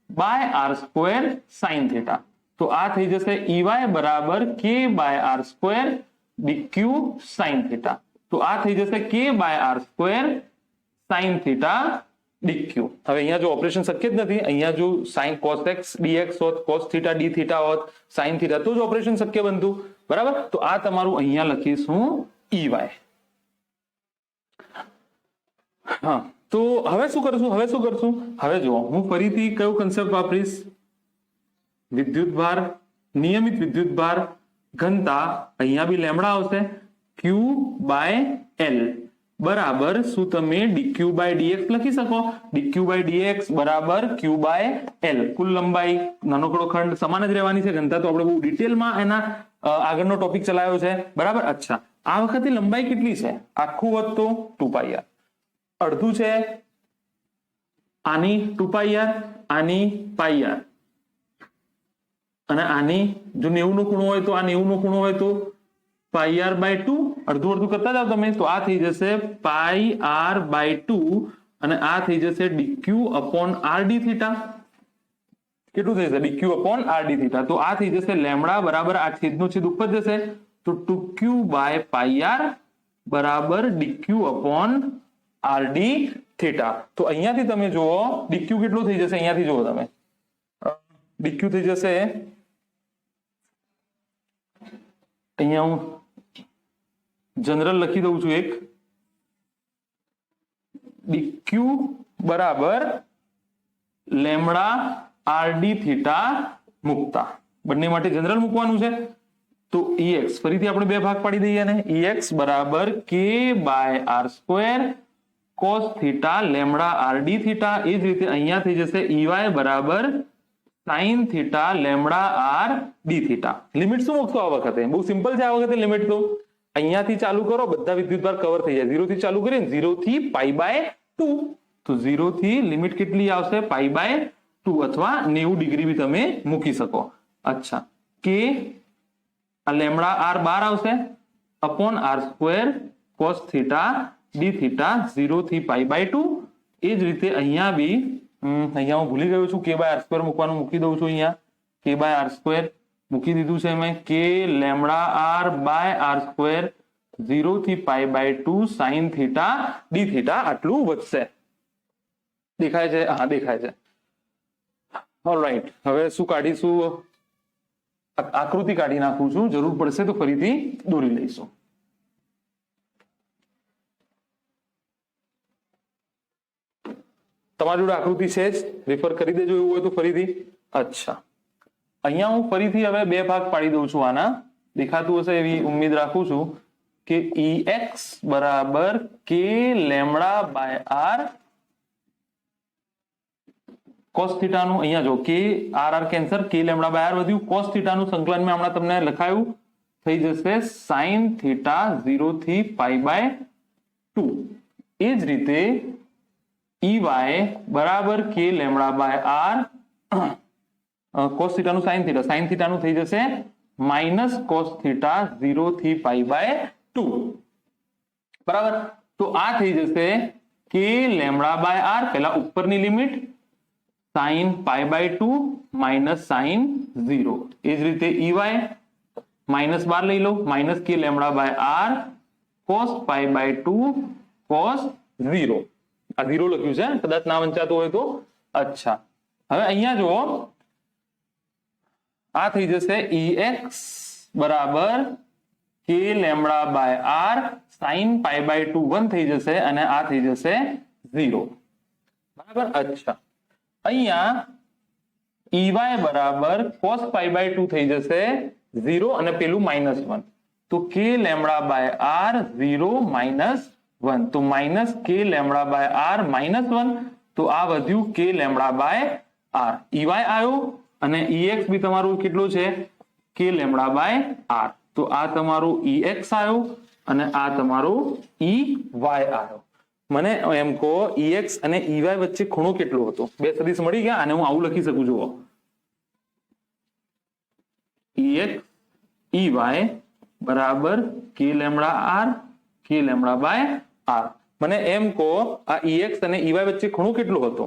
Speaker 1: by r square sin theta. તો આ થઈ જશે EY બરાબર K by r square dq sin theta. તો આ થઈ જશે K by r square sin theta dq. હવે અહીંયા જો ઓપરેશન શક્ય જ નથી, અહીંયા જો sin cos x dx હોત, cos થીટા d થીટા હોત, sin થીટા, તો જ ઓપરેશન શક્ય બનતું. બરાબર, તો આ તમારું અહીંયા લખીશું EY. હા, તો હવે શું કરશું? હવે જુઓ, હું ફરીથી કયો કન્સેપ્ટ વાપરીશ? વિદ્યુતભાર, નિયમિત વિદ્યુતભાર ઘનતા, અહીંયા બી લેમડા આવશે, Q બાય L બરાબર શું તમે dq બાય dx લખી શકો? dq બાય dx બરાબર q બાય L. કુલ લંબાઈ, નાનકડો ખંડ સમાન જ રહેવાની છે. ઘનતા તો આપણે બહુ ડિટેલમાં એના આગળનો ટોપિક ચલાવ્યો છે. બરાબર, અચ્છા, આ વખતે લંબાઈ કેટલી છે? આખું વધતો 2πr, અડધું છે આની 2πr, આની πr, અને આની જો 90 નો ખૂણો હોય તો આ 90 નો ખૂણો હોય તો πr બાય 2. અડધું અડધું કરતા જાવ તમે, તો આ થઈ જશે πr બાય 2 અને આ થઈ જશે dq અપોન rd થીટા. કેટલું થઈ જશે? dq upon rd theta. તો આ થઈ જશે લેમડા બરાબર આ છેદનો છેદ ઉપર જશે, તો 2q બાય πr બરાબર dq અપોન rd થીટા. તો અહીંયાથી તમે જુઓ dq કેટલું થઈ જશે, અહીંયાથી જુઓ તમે, dq થઈ જશે, અહીંયા હું જનરલ લખી દઉં છું, એક dq બરાબર લેમડા rd થીટા મૂકતા, બંને માટે જનરલ મૂકવાનું છે. તો EX ફરીથી આપણે બે ભાગ પાડી દઈએ ને, EX બરાબર K by r square cos theta lambda rd theta. એ જ રીતે અહીંયા થઈ જશે EY બરાબર sin theta lambda rd theta. Limit શું મૂકશો આ વખતે? બહુ સિમ્પલ છે આ વખતે લિમિટ. તો અહીંયાથી ચાલુ કરો, બધા વિદ્યુતભાર કવર થઈ જાય. 0 થી ચાલુ કરીએ, 0 થી પાઈ બાય 2. તો 0 થી લિમિટ કેટલી આવશે? પાઈ બાય 2 અથવા 90 ડિગ્રી બી તમે મૂકી શકો. અચ્છા, કે આ લેમડા r બાર આવશે upon r square cos theta d theta 0 થી પાઈ બાય 2. એ જ રીતે અહીંયા બી અહીંયા હું ભૂલી ગયો છું, k બાય r સ્ક્વેર મૂકવાનું મૂકી દઉં છું. અહીંયા k બાય r સ્ક્વેર મૂકી દીધું છે મેં, k lambda r by r square 0 થી pi by 2 sin theta d theta આટલું વધશે. દેખાય છે? હા દેખાય છે. ઓલરાઈટ, હવે શું કાઢીશું? આકૃતિ કાઢી નાખું છું, જરૂર પડશે તો ફરીથી દોરી લઈશું. તમારી જોડે આકૃતિ છે જ, રેફર કરી દેજો એવું હોય તો ફરીથી. અચ્છા, અહીંયા હું ફરીથી હવે બે ભાગ પાડી દઉં છું. આના દેખાતું હશે એવી ઉમ્મીદ રાખું છું કે EX બરાબર K lambda by R cos theta નું, અહીંયા જો K R cancel, K lambda by R વધ્યું, cos થીટા નું સંકલન મેં હમણાં તમને લખાયું, થઈ જશે sin થીટા 0 થી પાઈ બાય 2. એ જ રીતે EY બરાબર K lambda by R cos theta નું sin થીટા નું થઈ જશે માઇનસ cos થીટા 0 થી પાઈ બાય 2. બરાબર, તો આ થઈ જશે K લેમડા બાય R, પહેલા ઉપરની limit sin pi by 2 minus sin 0. એ જ રીતે EY માઇનસ 12 લઈ લો, minus K lambda by R cos pi by 2 cos 0. આ 0 લખ્યું છે, કદાચ ના વંચાતું હોય તો. અચ્છા, હવે અહીંયા જુઓ, આ થઈ જશે EX બરાબર K lambda by R sin pi by 2 1 થઈ જશે, અને આ થઈ જશે 0. બરાબર. અચ્છા, અહીંયા EY બરાબર cos પાઈ બાય 2 થઈ જશે 0, અને પેલું -1, તો K લેમડા બાય R 0 -1, તો minus K lambda by R -1, તો આ વધ્યું K lambda by R. EY આવ્યો અને EX બી તમારું કેટલું છે, K લેમડા બાય R. તો આ તમારું EX આવ્યો અને આ તમારું EY આવ્યો. મને એમ કહો EX અને EY વચ્ચે ખૂણો કેટલો હતો? બે સદિશ મળી ગયા, અને હું આવું લખી શકું, જુઓ EX EY બરાબર K lambda R K lambda by R. મને એમ કહો આ EX અને EY વચ્ચે ખૂણો કેટલો હતો?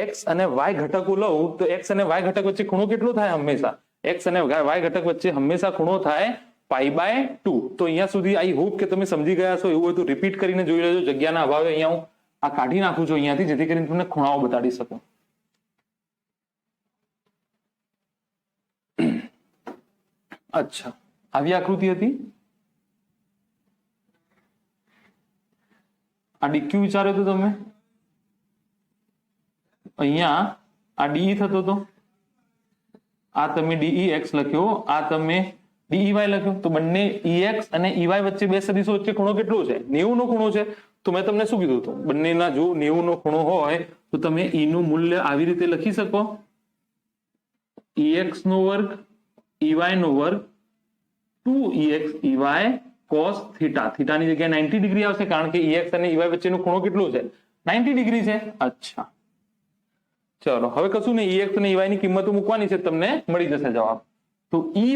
Speaker 1: X અને Y ઘટકો લઉં તો X અને Y ઘટક વચ્ચે ખૂણો કેટલો થાય? હંમેશા X અને Y ઘટક વચ્ચે હંમેશા ખૂણો થાય પાઈ બાય 2. તો અહીંયા સુધી આઈ હોપ કે તમે સમજી ગયા છો. એવું હોય તો રિપીટ કરીને જોઈ લેજો. જગ્યાના અભાવે અહીંયા હું આ કાઢી નાખું છું અહીંયાથી, જેથી કરીને તમને ખૂણાઓ બતાડી શકું. અચ્છા, આવી આકૃતિ હતી. આ DQ વિચાર્યો તો તમે, અહીંયા આ DE થતો હતો, આ તમે DEX લખ્યો, આ તમે DEY લખ્યો, તો બંને EX અને EY વચ્ચે બે સદિશો વચ્ચે ખૂણો કેટલો છે? 90 નો ખૂણો છે. તો મેં તમને શું કીધું હતું, બંનેના જો 90 નો ખૂણો હોય તો તમે E નું મૂલ્ય આવી રીતે લખી શકો, EX નો વર્ગ EY નો વર્ગ 2EX EY cos થીટા. થીટાની જગ્યાએ 90 ડિગ્રી આવશે, કારણ કે EX અને EY વચ્ચેનો ખૂણો કેટલો છે? 90 ડિગ્રી છે. અચ્છા, ચલો હવે કશું નહીં, EX અને EY ની કિંમતો મૂકવાની છે, તમને મળી જશે જવાબ. તો E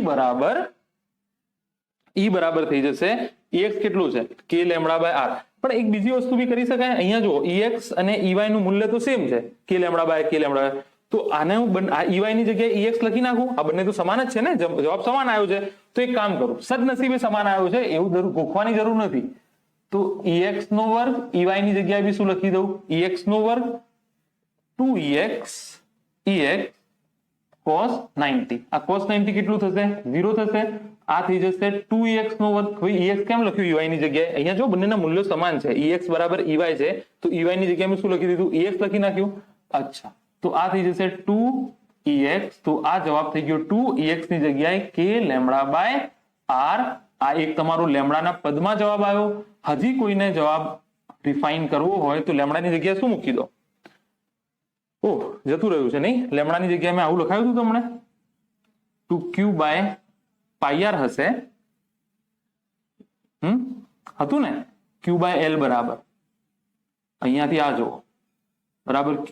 Speaker 1: બરાબર થઈ જશે, EX કેટલું છે? K lambda by R. પણ એક બીજી વસ્તુ બી કરી શકાય. અહીંયા જો EX અને EY નું મૂલ્ય તો સેમ છે, K lambda by K lambda. તો આને હું આ EY ની જગ્યાએ EX લખી નાખું. આ બંને તો સમાન જ છે ને, જવાબ સમાન આવ્યો છે. તો એક કામ કરું, સદનસીબે સમાન આવ્યો છે એવું ગોખવાની જરૂર નથી. તો EX નો વર્ગ EY ની જગ્યાએ બી શું લખી દઉં? EX નો વર્ગ 2EX EX cos 90. આ cos 90 કેટલું થશે? 0 થશે. આ થઈ જશે 2EX નો વર્ગ. હવે EX કેમ લખ્યું EY ની જગ્યાએ? અહીંયા જો બંનેના મૂલ્યો સમાન છે, EX બરાબર EY છે, તો EY ની જગ્યાએ મેં શું લખી દીધું? EX લખી નાખ્યું. અચ્છા, તો આ થઈ જશે 2EX. તો આ જવાબ થઈ ગયો 2EX ની જગ્યાએ K લેમડા બાય R. આ એક તમારો લેમડાના પદમાં જવાબ આવ્યો. હજી કોઈને જવાબ રિફાઇન કરવો હોય તો લેમડાની જગ્યાએ શું મૂકી દો? ઓહ, જતું રહ્યું છે નહીં. લેમડાની જગ્યાએ મેં આવું લખાયું હતું તમને, 2Q બાય પાઈ R હશે. હતું ને, Q બાય L બરાબર, અહીંયાથી આ જુઓ, બરાબર Q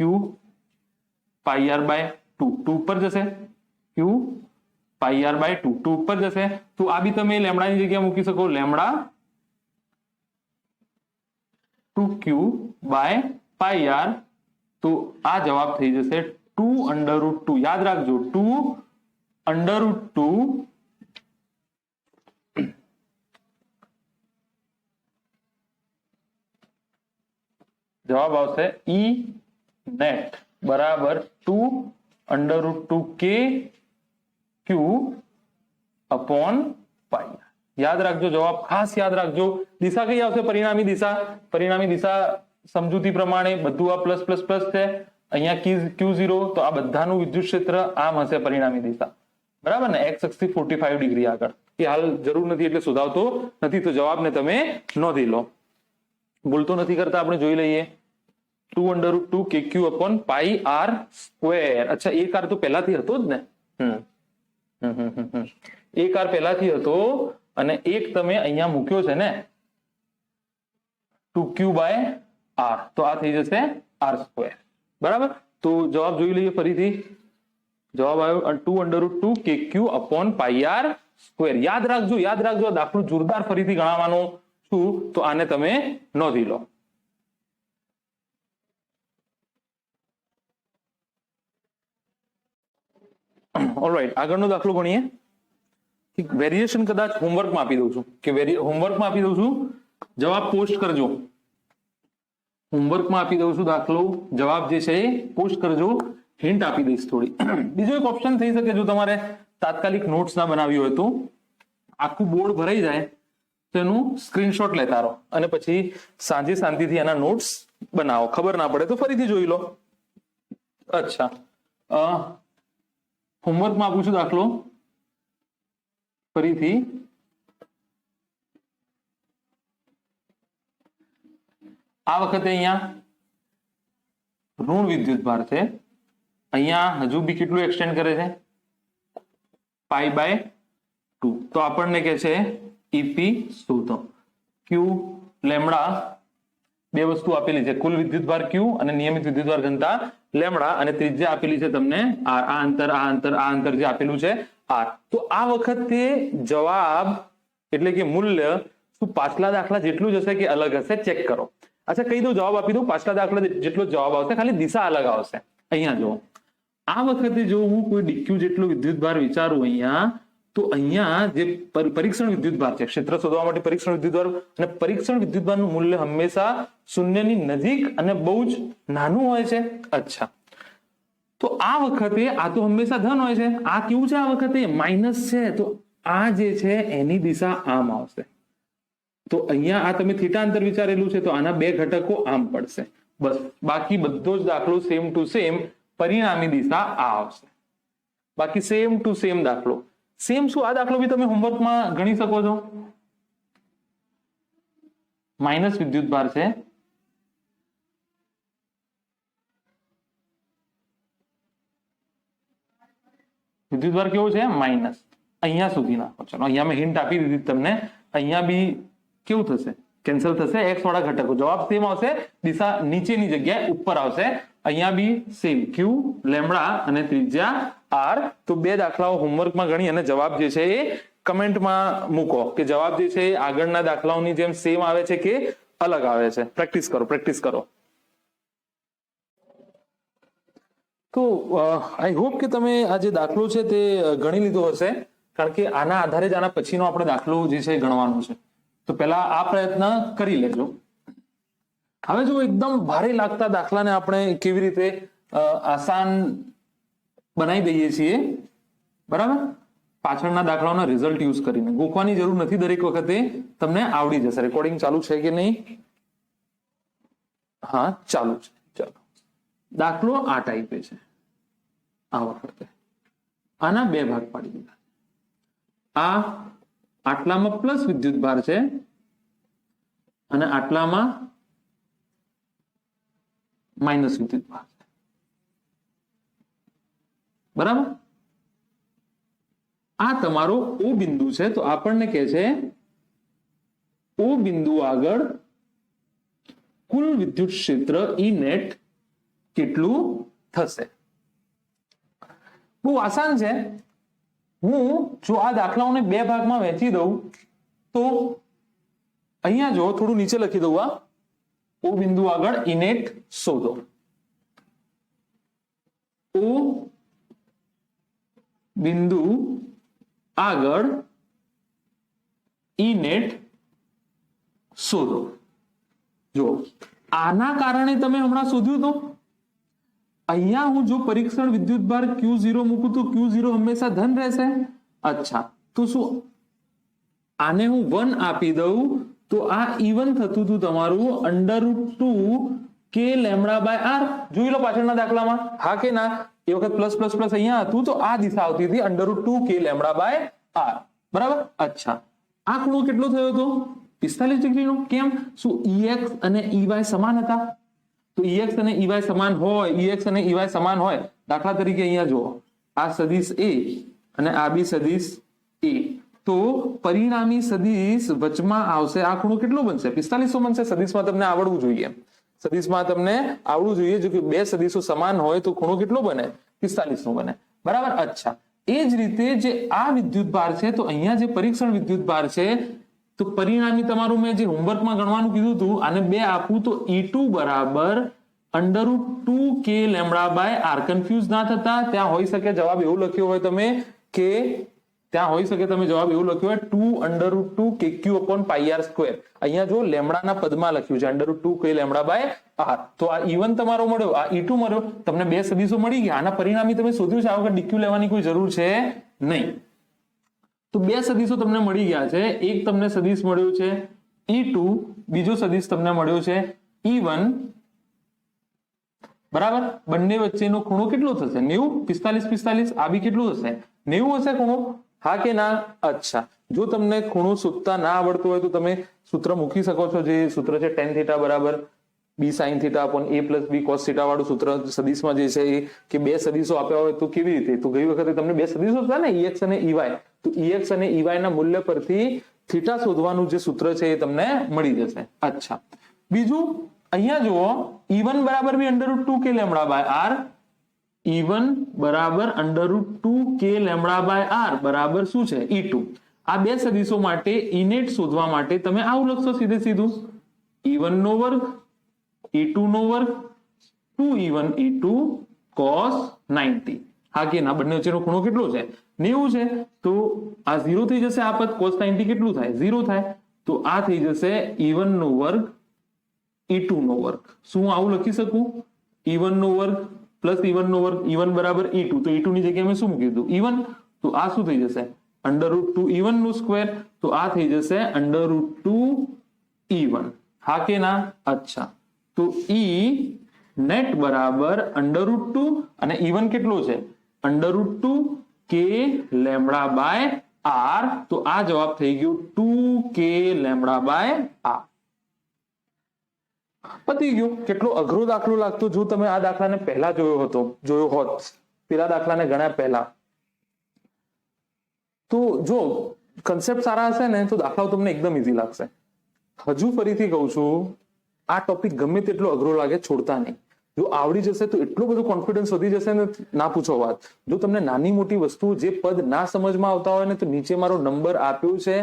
Speaker 1: પાઈ R બાય 2 ઉપર જશે, Q પાઈ R બાય 2 ઉપર જશે. તો આ બી તમે લેમડાની જગ્યાએ મૂકી શકો, lambda 2Q by pi R. તો આ જવાબ થઈ જશે 2√2. યાદ રાખજો, 2√2 જવાબ આવશે E net બરાબર 2√2K Q upon પાઈ. યાદ રાખજો, જવાબ ખાસ યાદ રાખજો. દિશા કઈ આવશે? પરિણામી દિશા. પરિણામી દિશા સમજૂતી પ્રમાણે બધું આ પ્લસ પ્લસ પ્લસ છે, અહીંયા Q0, તો આ બધાનું વિદ્યુત ક્ષેત્ર આમ હશે પરિણામી દિશા, બરાબર ને, x અક્ષથી 45 ડિગ્રી આગળ. એ હાલ જરૂર નથી એટલે શોધાવતો નથી, તો જવાબને તમે નોંધી લો. ભૂલતો નથી કરતા, આપણે જોઈ લઈએ. 2 √ 2 KQ upon pi r square. અચ્છા, એક r તો પહેલાથી હતો જ ને. એક r પહેલાથી હતો અને એક તમે અહીંયા મૂક્યો છે ને 2q/r, તો આ થઈ જશે r², બરાબર. તો જવાબ જોઈ લઈએ ફરીથી. જવાબ આવ્યો 2 √ 2 KQ upon pi r square. યાદ રાખજો દાખલો જોરદાર ફરીથી ગણાવવાનો છું, તો આને તમે નોંધી લો. ઓલરાઈટ, આગળનો દાખલો ગણીએ. વેરિએશન કદાચ હોમવર્કમાં આપી દઉં છું જવાબ પોસ્ટ કરજો. હોમવર્કમાં આપી દઉં છું દાખલો, જવાબ જે છે એ પોસ્ટ કરજો, હિન્ટ આપી દઈશ થોડી. બીજો એક ઓપ્શન થઈ શકે, જો તમારે તાત્કાલિક નોટ્સ ના બનાવી હોય તો આખું બોર્ડ ભરાઈ જાય તો એનું સ્ક્રીનશોટ લેતા રહો અને પછી સાંજે શાંતિથી એના નોટ્સ બનાવો. ખબર ના પડે તો ફરીથી જોઈ લો. અચ્છા, હોમવર્કમાં આપું છું દાખલો ફરીથી. આ વખતે અહીંયા ઋણ વિદ્યુત ભાર છે, અહીંયા હજુ બી કેટલું એક્સટેન્ડ કરે છે, π/2. તો આપણને કે છે ઈપી શોધો. ક્યુ લેમડા બે વસ્તુ આપેલી છે, કુલ વિદ્યુત ભાર ક્યુ અને નિયમિત વિદ્યુત ભાર ઘનતા લેમડા, અને ત્રિજ્યા આપેલી છે તમને આર. આ અંતર જે આપેલું છે આર. તો આ વખતે જવાબ એટલે કે મૂલ્ય શું પાછલા દાખલા જેટલું જ હશે કે અલગ હશે, ચેક કરો. અચ્છા, કહી દઉં, જવાબ આપી દઉં, પાછલા દાખલા જેટલો જવાબ આવશે, ખાલી દિશા અલગ આવશે. અહીંયા જો આ વખતે જો હું કોઈ ડીક્યુ જેટલો વિદ્યુત ભાર વિચારું અહીંયા, તો અહીંયા જે પરીક્ષણ વિદ્યુત ભાર છે, ક્ષેત્ર શોધવા માટે પરીક્ષણ વિદ્યુત ભાર, અને પરીક્ષણ વિદ્યુત ભારનું મૂલ્ય હંમેશા શૂન્યની નજીક અને બહુ જ નાનું હોય છે. અચ્છા, તો આ વખતે આ તો હંમેશા ધન હોય છે, આ કેવું છે, આ વખતે માઇનસ છે, તો આ જે છે એની દિશા આમ આવશે. તો અહીંયા આ તમે થીટા અંતર વિચારેલું છે, તો આના બે ઘટકો આમ પડશે, બસ. બાકી બધો જ દાખલો સેમ ટુ સેમ પરિણામી દિશા આ આવશે. બાકી સેમ ટુ સેમ દાખલો. સેમ શું, આ દાખલો બી તમે હોમવર્કમાં ગણી શકો છો. માઇનસ વિદ્યુત ભાર છે, વિદ્યુત ભાર કેવો છે, માઇનસ. અહીંયા સુધી નાખો. ચલો, અહીંયા મેં હિન્ટ આપી દીધી તમને. અહીંયા બી કેવું થશે, કેન્સલ થશે, એક્સ વાળા ઘટકો. જવાબ સેમ આવશે, દિશા નીચેની જગ્યાએ ઉપર આવશે. અહીંયા બી સેમ, ક્યુ લેમડા અને ત્રિજ્યા આર. તો બે દાખલાઓ હોમવર્કમાં ગણી અને જવાબ જે છે એ કમેન્ટમાં મૂકો કે જવાબ જે છે એ આગળના દાખલાઓની જેમ સેમ આવે છે કે અલગ આવે છે. પ્રેક્ટિસ કરો. તો આઈ હોપ કે તમે આ જે દાખલો છે તે ગણી લીધો હશે, કારણ કે આના આધારે જ આના પછીનો આપણે દાખલો જે છે ગણવાનો છે. તો પહેલા આ પ્રયત્ન કરી લેજો. હવે જો એકદમ ભારે લાગતા દાખલાને આપણે કેવી રીતે આસાન બનાવી દઈએ છીએ, બરાબર, પાછળના દાખલાઓના રિઝલ્ટ યુઝ કરીને. ગોખવાની જરૂર નથી, દરેક વખતે તમને આવડી જશે. રેકોર્ડિંગ ચાલુ છે કે નહીં? હા, ચાલુ છે. ચાલો, દાખલો આ ટાઈપે છે. આ વખતે આના બે ભાગ પાડી દીધા. આ આટલામાં પ્લસ વિદ્યુત ભાર છે અને આટલામાં માઇનસ વિદ્યુત ભાર છે, બરાબર. આ તમારો ઓ બિંદુ છે, તો આપણને કહે છે ઓ બિંદુ આગળ કુલ વિદ્યુત ક્ષેત્ર ઈ નેટ કેટલું થશે. બહુ આસાન છે. હું જો આ દાખલાઓને બે ભાગમાં વહેંચી દઉં તો અહીંયા જો થોડું નીચે લખી દઉં, આ ઓ બિંદુ આગળ ઈ નેટ શોધો. ઓ બિંદુ આગળ ઈ નેટ શોધો. જો આના કારણે તમે હમણાં શોધ્યું તો અહીંયા હું જો પરીક્ષણ વિદ્યુત ભાર Q0 મૂકું તો Q0 હંમેશા ધન રહેશે. અચ્છા, તો શું આને હું 1 આપી દઉં તો તો આ E1 થતું હતું તમારું √2 k લેમ્ડા બાય આર. જોઈ લો પાછળના દાખલામાં, હા કે ના? એ વખત પ્લસ પ્લસ પ્લસ અહીંયા હતું તો આ દિશા આવતી હતી √2 k લેમ્ડા બાય આર. બરાબર. અચ્છા, આ ખૂણો કેટલો થયો હતો? 45 ડિગ્રીનો. કેમ? શું EX અને EY સમાન હતા? તો EX અને EY સમાન હોય, EX અને EY સમાન હોય, દાખલા તરીકે અહીંયા જુઓ, આ સદિશ A અને આ બી સદિશ A, તો પરિણામી સદિશ વચમાં આવશે. આ ખૂણો કેટલો બનશે? 45 બનશે. સદિશમાં તમને આવડવું જોઈએ, સદિશમાં તમને આવડવું જોઈએ. જો કે બે સદિશો સમાન હોય તો ખૂણો કેટલો બને? 45 નો બને. બરાબર. અચ્છા, એ જ રીતે જે આ વિદ્યુતભાર છે, તો અહીંયા જે પરીક્ષણ વિદ્યુતભાર છે, તો પરિણામી તમારું મેં જે હોમવર્કમાં ગણવાનું કીધું હતું, આને 2 આપું તો E2 બરાબર √2 k lambda by r. Confuse ના થતા, ત્યાં હોઈ શકે જવાબ એવું લખ્યો હોય તમે કે ત્યાં હોઈ શકે તમે જવાબ એવું લખ્યો હોય 2 √2 kq/πr². અહીંયા જો લેમ્ડાના પદમાં લખ્યું છે √2 k લેમ્ડા બાય આર. તો આ E1 તમારો મળ્યો, આ E2 મળ્યો, તમને બે સદિશો મળી ગયા. આના પરિણામી તમે શોધ્યું છે, આ વખત ડીક્યુ લેવાની કોઈ જરૂર છે નહીં. તો બે સદિશો તમને મળી ગયા છે. એક તમને સદિશ મળ્યો છે E2, બીજો સદિશ તમને મળ્યો છે E1. બરાબર. બંને વચ્ચેનો ખૂણો કેટલો થશે? 90. 45 45. આ બી કેટલું હશે? 90 હશે ખૂણો, હા કે ના? અચ્છા, જો તમને ખૂણો શોધતા ના આવડતું હોય તો તમે સૂત્ર મૂકી શકો છો. જે સૂત્ર છે tan θ બરાબર b sin θ upon a plus b cos θ વાળું સૂત્ર સદિશમાં જે છે એ, કે બે સદિશો આપ્યા હોય તો કેવી રીતે? તો ગઈ વખતે તમને બે સદિશો હતા ને, EX અને EY, તો EX અને EY ના મૂલ્ય પરથી થીટા શોધવાનું જે સૂત્ર છે એ તમને મળી જશે. અચ્છા, બીજું અહીંયા જુઓ, E1 બરાબર બી √2 k lambda by r. E1 બરાબર √2 k લેમ્ડા બાય આર બરાબર શું છે? E2. આ બે સદિશો માટે ઇનેટ શોધવા માટે તમે આવું લખશો સીધે સીધું, E1 નો વર્ગ E2 નો વર્ગ 2E1 E2 cos 90. હા કે ના? બંને વચ્ચેનો ખૂણો કેટલો છે? 90 છે. તો આ 0 થઈ જશે. આ પદ cos 90 કેટલું થાય? 0 થાય. તો આ થઈ જશે E1 નો વર્ગ E2 નો વર્ગ. શું આવું લખી શકું? E1 નો વર્ગ પ્લસ E1 નો વર્ગ. E1 બરાબર E2, તો E2 ની જગ્યાએ મેં શું મૂકી દીધું? E1. તો આ શું થઈ જશે? √2 E1 નો સ્ક્વેર. તો આ થઈ જશે √2 E1. હા કે ના? અચ્છા, તો E નેટ બરાબર √2 અને E1 કેટલો છે? √2 k લેમ્ડા બાય આર. તો આ જવાબ થઈ ગયો 2 k લેમ્ડા બાય આર. પતી ગયું. કેટલો અઘરો દાખલો લાગતો જો તમે આ દાખલાને પહેલા જોયો હોત, પેલા દાખલાને ગણ્યા પહેલા. તો જો કન્સેપ્ટ સારા હશે ને તો દાખલાઓ તમને એકદમ ઈઝી લાગશે. હજુ ફરીથી કહું છું, આ ટોપિક ગમે તેટલો અઘરો લાગે છોડતા નહીં. જો આવડી જશે તો એટલો બધો કોન્ફિડન્સ વધી જશે ને, ના પૂછો વાત. જો તમને નાની મોટી વસ્તુ, જે પદ ના સમજમાં આવતા હોય ને, તો નીચે મારો નંબર આપ્યો છે,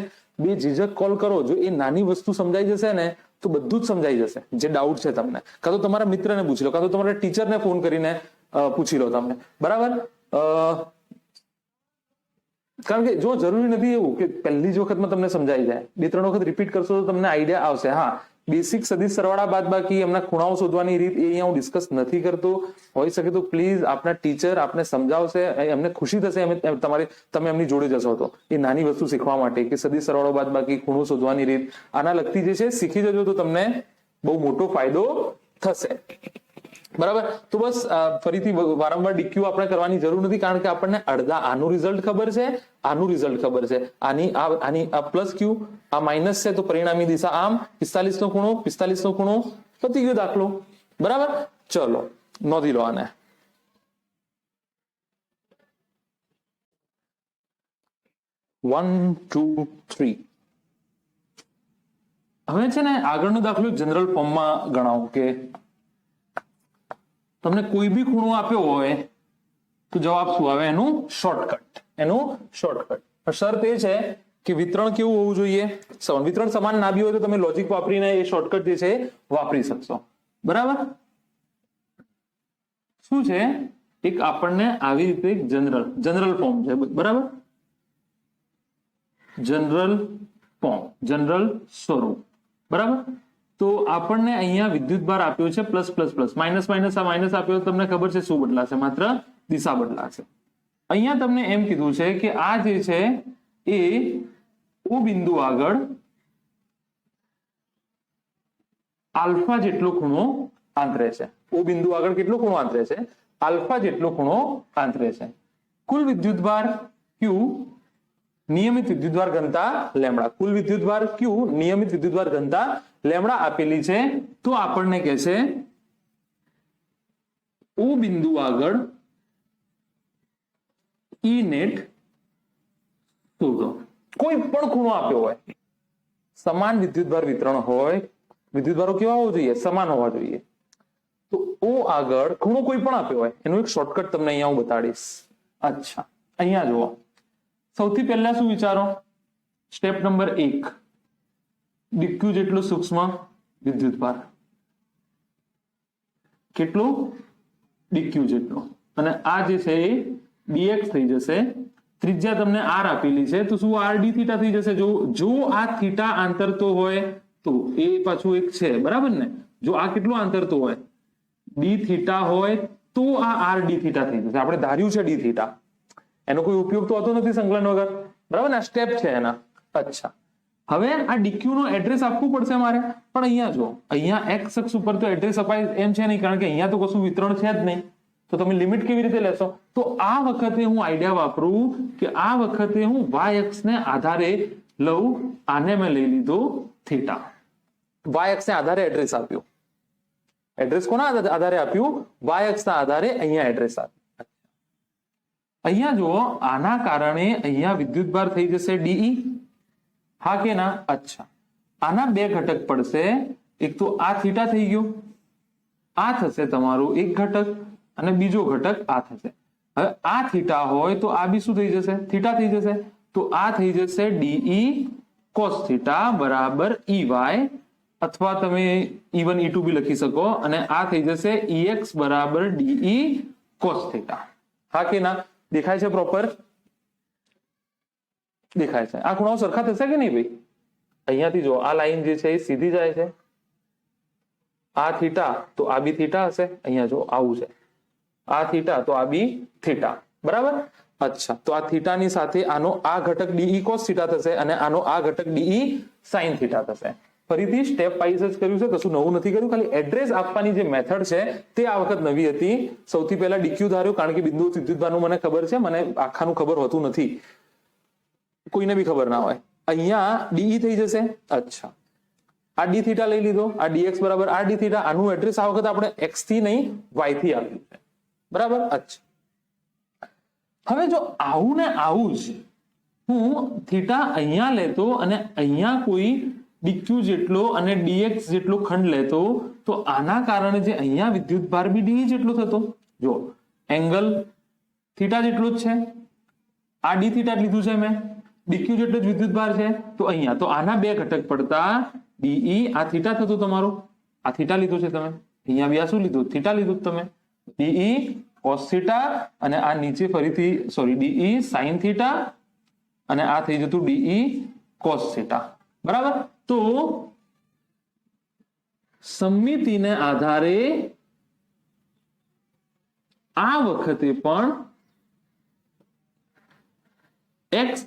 Speaker 1: બે ઝીઝક કોલ કરો. જો એ નાની વસ્તુ સમજાઈ જશે ને તો બધું જ સમજાઈ જશે. જે ડાઉટ છે તમને, કાં તો તમારા મિત્રને પૂછી લો, કાં તો તમારા ટીચરને ફોન કરીને પૂછી લો તમને. બરાબર. કારણ કે જો જરૂરી નથી એવું કે પહેલી જ વખતમાં તમને સમજાઈ જાય. 2-3 વખત રિપીટ કરશો તો તમને આઈડિયા આવશે. હા, બેસિક સદિશ સરવાળા બાદબાકી, એમના ખૂણાઓ શોધવાની રીત, એ અહીંયા હું ડિસ્કસ નથી કરતો. હોઈ શકે તો પ્લીઝ આપના ટીચર આપને સમજાવશે, એમને ખુશી થશે તમે એમની જોડે જશો તો, એ નાની વસ્તુ શીખવા માટે, કે સદિશ સરવાળો બાદબાકી, ખૂણો શોધવાની રીત, આના લગતી જે છે શીખી જજો તો તમને બહુ મોટો ફાયદો થશે. બરાબર. તો બસ ફરીથી વારંવાર ડીક્યુ આપણે કરવાની જરૂર નથી, કારણ કે આપણને અડધા આનું રિઝલ્ટ ખબર છે, આનું રિઝલ્ટ ખબર છે. આની આ પ્લસ ક્યુ, આ માઇનસ છે, તો પરિણામી દિશા આમ. 45 નો ખૂણો, 45 નો ખૂણો. પતી ગયો દાખલો. બરાબર. ચલો નોંધી લો આને. વન 2 3. હવે છે ને આગળનો દાખલો જનરલ ફોર્મમાં ગણાવો, કે તમને કોઈ બી ખૂણો આપ્યો હોય તો જવાબ શું આવે? એનું શોર્ટકટ. શરત એ છે કે વિતરણ કેવું હોવું જોઈએ? વિતરણ સમાન ના બી હોય તો તમે લોજિક વાપરીને એ શોર્ટકટ જે છે વાપરી શકશો. બરાબર. શું છે? એક આપણને આવી રીતે જનરલ ફોર્મ છે. બરાબર. જનરલ સ્વરૂપ. બરાબર. તો આપણને અહીંયા વિદ્યુતભાર આપ્યો છે plus plus plus, minus minus, આ માઇનસ આપ્યો, તમને ખબર છે શું બદલાશે? માત્ર દિશા બદલાશે. અહીંયા તમને એમ કીધું છે કે આ જે છે એ ઓ બિંદુ આગળ આલ્ફા જેટલો ખૂણો આંતરે છે. ઓ બિંદુ આગળ કેટલો ખૂણો આંતરે છે? આલ્ફા જેટલો ખૂણો આંતરે છે. કુલ વિદ્યુતભાર ક્યુ નિયમિત વિદ્યુતભાર ઘનતા લેમડા. કુલ વિદ્યુતભાર ક્યુ નિયમિત વિદ્યુતભાર ઘનતા લેમડા આપેલી છે. તો આપણને કહે છે ઓ બિંદુ આગળ ઈ નેટ શોધો. કોઈ પણ ખૂણો આપ્યો હોય, સમાન વિદ્યુતભાર વિતરણ હોય, વિદ્યુતભારો કેવા હોવા જોઈએ? સમાન હોવા જોઈએ. તો ઓ આગળ ખૂણો કોઈ પણ આપ્યો હોય, એનું એક શોર્ટકટ તમને અહીંયા હું બતાડીશ. અચ્છા, અહીંયા જુઓ. સૌથી પહેલા શું વિચારો? સ્ટેપ નંબર 1, ડીક્યુ જેટલો સૂક્ષ્મ વિદ્યુતભાર. કેટલું? ડીક્યુ જેટલો. અને આ જે છે એ ડીએક્સ થઈ જશે. ત્રિજ્યા તમને આર આપેલી છે, તો શું આર ડી થીટા થઈ જશે? જો આ થીટા આંતરતો હોય તો એ પાછું એક છે, બરાબર ને? જો આ કેટલું આંતરતો હોય, ડી થીટા હોય, તો આ આર ડી થીટા થઈ જશે. આપણે ધાર્યું છે ડી થીટા, એનો કોઈ ઉપયોગ તો હોતો નથી સંકલન વગર, બરાબર ને? આ સ્ટેપ છે એના. અચ્છા, હવે આ ડીક્યુ નો એડ્રેસ આપવું પડશે મારે. પણ અહીંયા જો, અહીંયા એક્સ અક્ષ ઉપર તો એડ્રેસ અપાય એમ છે નહીં, કારણ કે અહીંયા તો કશું વિતરણ છે જ નહીં. તો તમે લિમિટ કેવી રીતે લેશો? તો આ વખતે હું આઈડિયા વાપરું કે આ વખતે હું વાય અક્ષ ને આધારે લઉં. આને મેં લઈ લીધો થીટા. વાય અક્ષ ને આધારે એડ્રેસ આપ્યું. એડ્રેસ કોના આધારે આપ્યું? વાય અક્ષ ના આધારે અહીંયા એડ્રેસ આપ્યું. અહીંયા જુઓ, આના કારણે અહીંયા વિદ્યુતભાર થઈ જશે ડીઈ. હા કે ના? અચ્છા, આના બે ઘટક પડશે. એક તો આ થીટા થઈ ગયો, આ થશે તમારું એક ઘટક, અને બીજો ઘટક આ થશે. હવે આ થીટા હોય તો આ બી શું થઈ જશે? થીટા થઈ જશે. તો આ થઈ જશે ડીઈ કોસ થીટા બરાબર ઈ વાય, અથવા તમે E1 E2 બી લખી શકો. અને આ થઈ જશે EX બરાબર ડીઈ કોસ થીટા. હા કે ના? દેખાય છે પ્રોપર? દેખાય છે. આ ખૂણાઓ સરખા થશે કે નહીં ભાઈ? અહીંયાથી જો આ લાઈન જે છે એ સીધી જાય છે. આ થીટા તો આ બી થીટા હશે. અહીંયા જો આવું છે, આ થીટા તો આ બી થીટા, બરાબર? અચ્છા, તો આ થીટાની સાથે આનો આ ઘટક ડીઈ કોસ થીટા થશે, અને આનો આ ઘટક ડીઈ સાઇન થીટા થશે. ફરીથી સ્ટેપ વાઇઝ જ કર્યું છે, કશું નવું નથી કર્યું. ખાલી એડ્રેસ આપવાની જે મેથડ છે તે આ વખત નવી હતી. સૌથી પહેલા ડીક્યુ ધાર્યો, કારણ કે બિંદુ વિદ્યુતભારનું મને ખબર છે, મને આખાનું ખબર હોતું નથી, કોઈને બી ખબર ના હોય. અહીંયા ડીઈ થઈ જશે. અચ્છા, આ ડી થીટા લઈ લીધો, આ ડીએક્સ બરાબર આર ડી થીટા. આનું એડ્રેસ આ વખત આપણે એક્સ થી નહીં વાય થી આપ્યું છે, બરાબર? અચ્છા, હવે જો આવું ને આવું જ હું થીટા અહીંયા લેતો અને અહીંયા કોઈ ડીક્યુ જેટલો અને ડીએક્સ જેટલો ખંડ લેતો, તો આના કારણે જે અહીંયા વિદ્યુતભાર બી ડી જેટલો થતો. જો એંગલ થીટા જેટલો જ છે, આ ડી થીટા લીધું છે મેં, ડીક્યુ જેટલો જ વિદ્યુતભાર છે. તો અહીંયા તો આના બે ઘટક પડતા ડીઈ આ થીટા થતું તમારું. આ થીટા લીધું છે તમે, અહીંયા બી આ શું લીધું? થીટા લીધું તમે. ડીઈ કોસ થીટા, અને આ નીચે ફરીથી સોરી ડીઈ સાઇન થીટા, અને આ થઈ જતું ડીઈ કોસ થીટા, બરાબર? તો સમમિતિને આધારે આ વખતે પણ એક્સ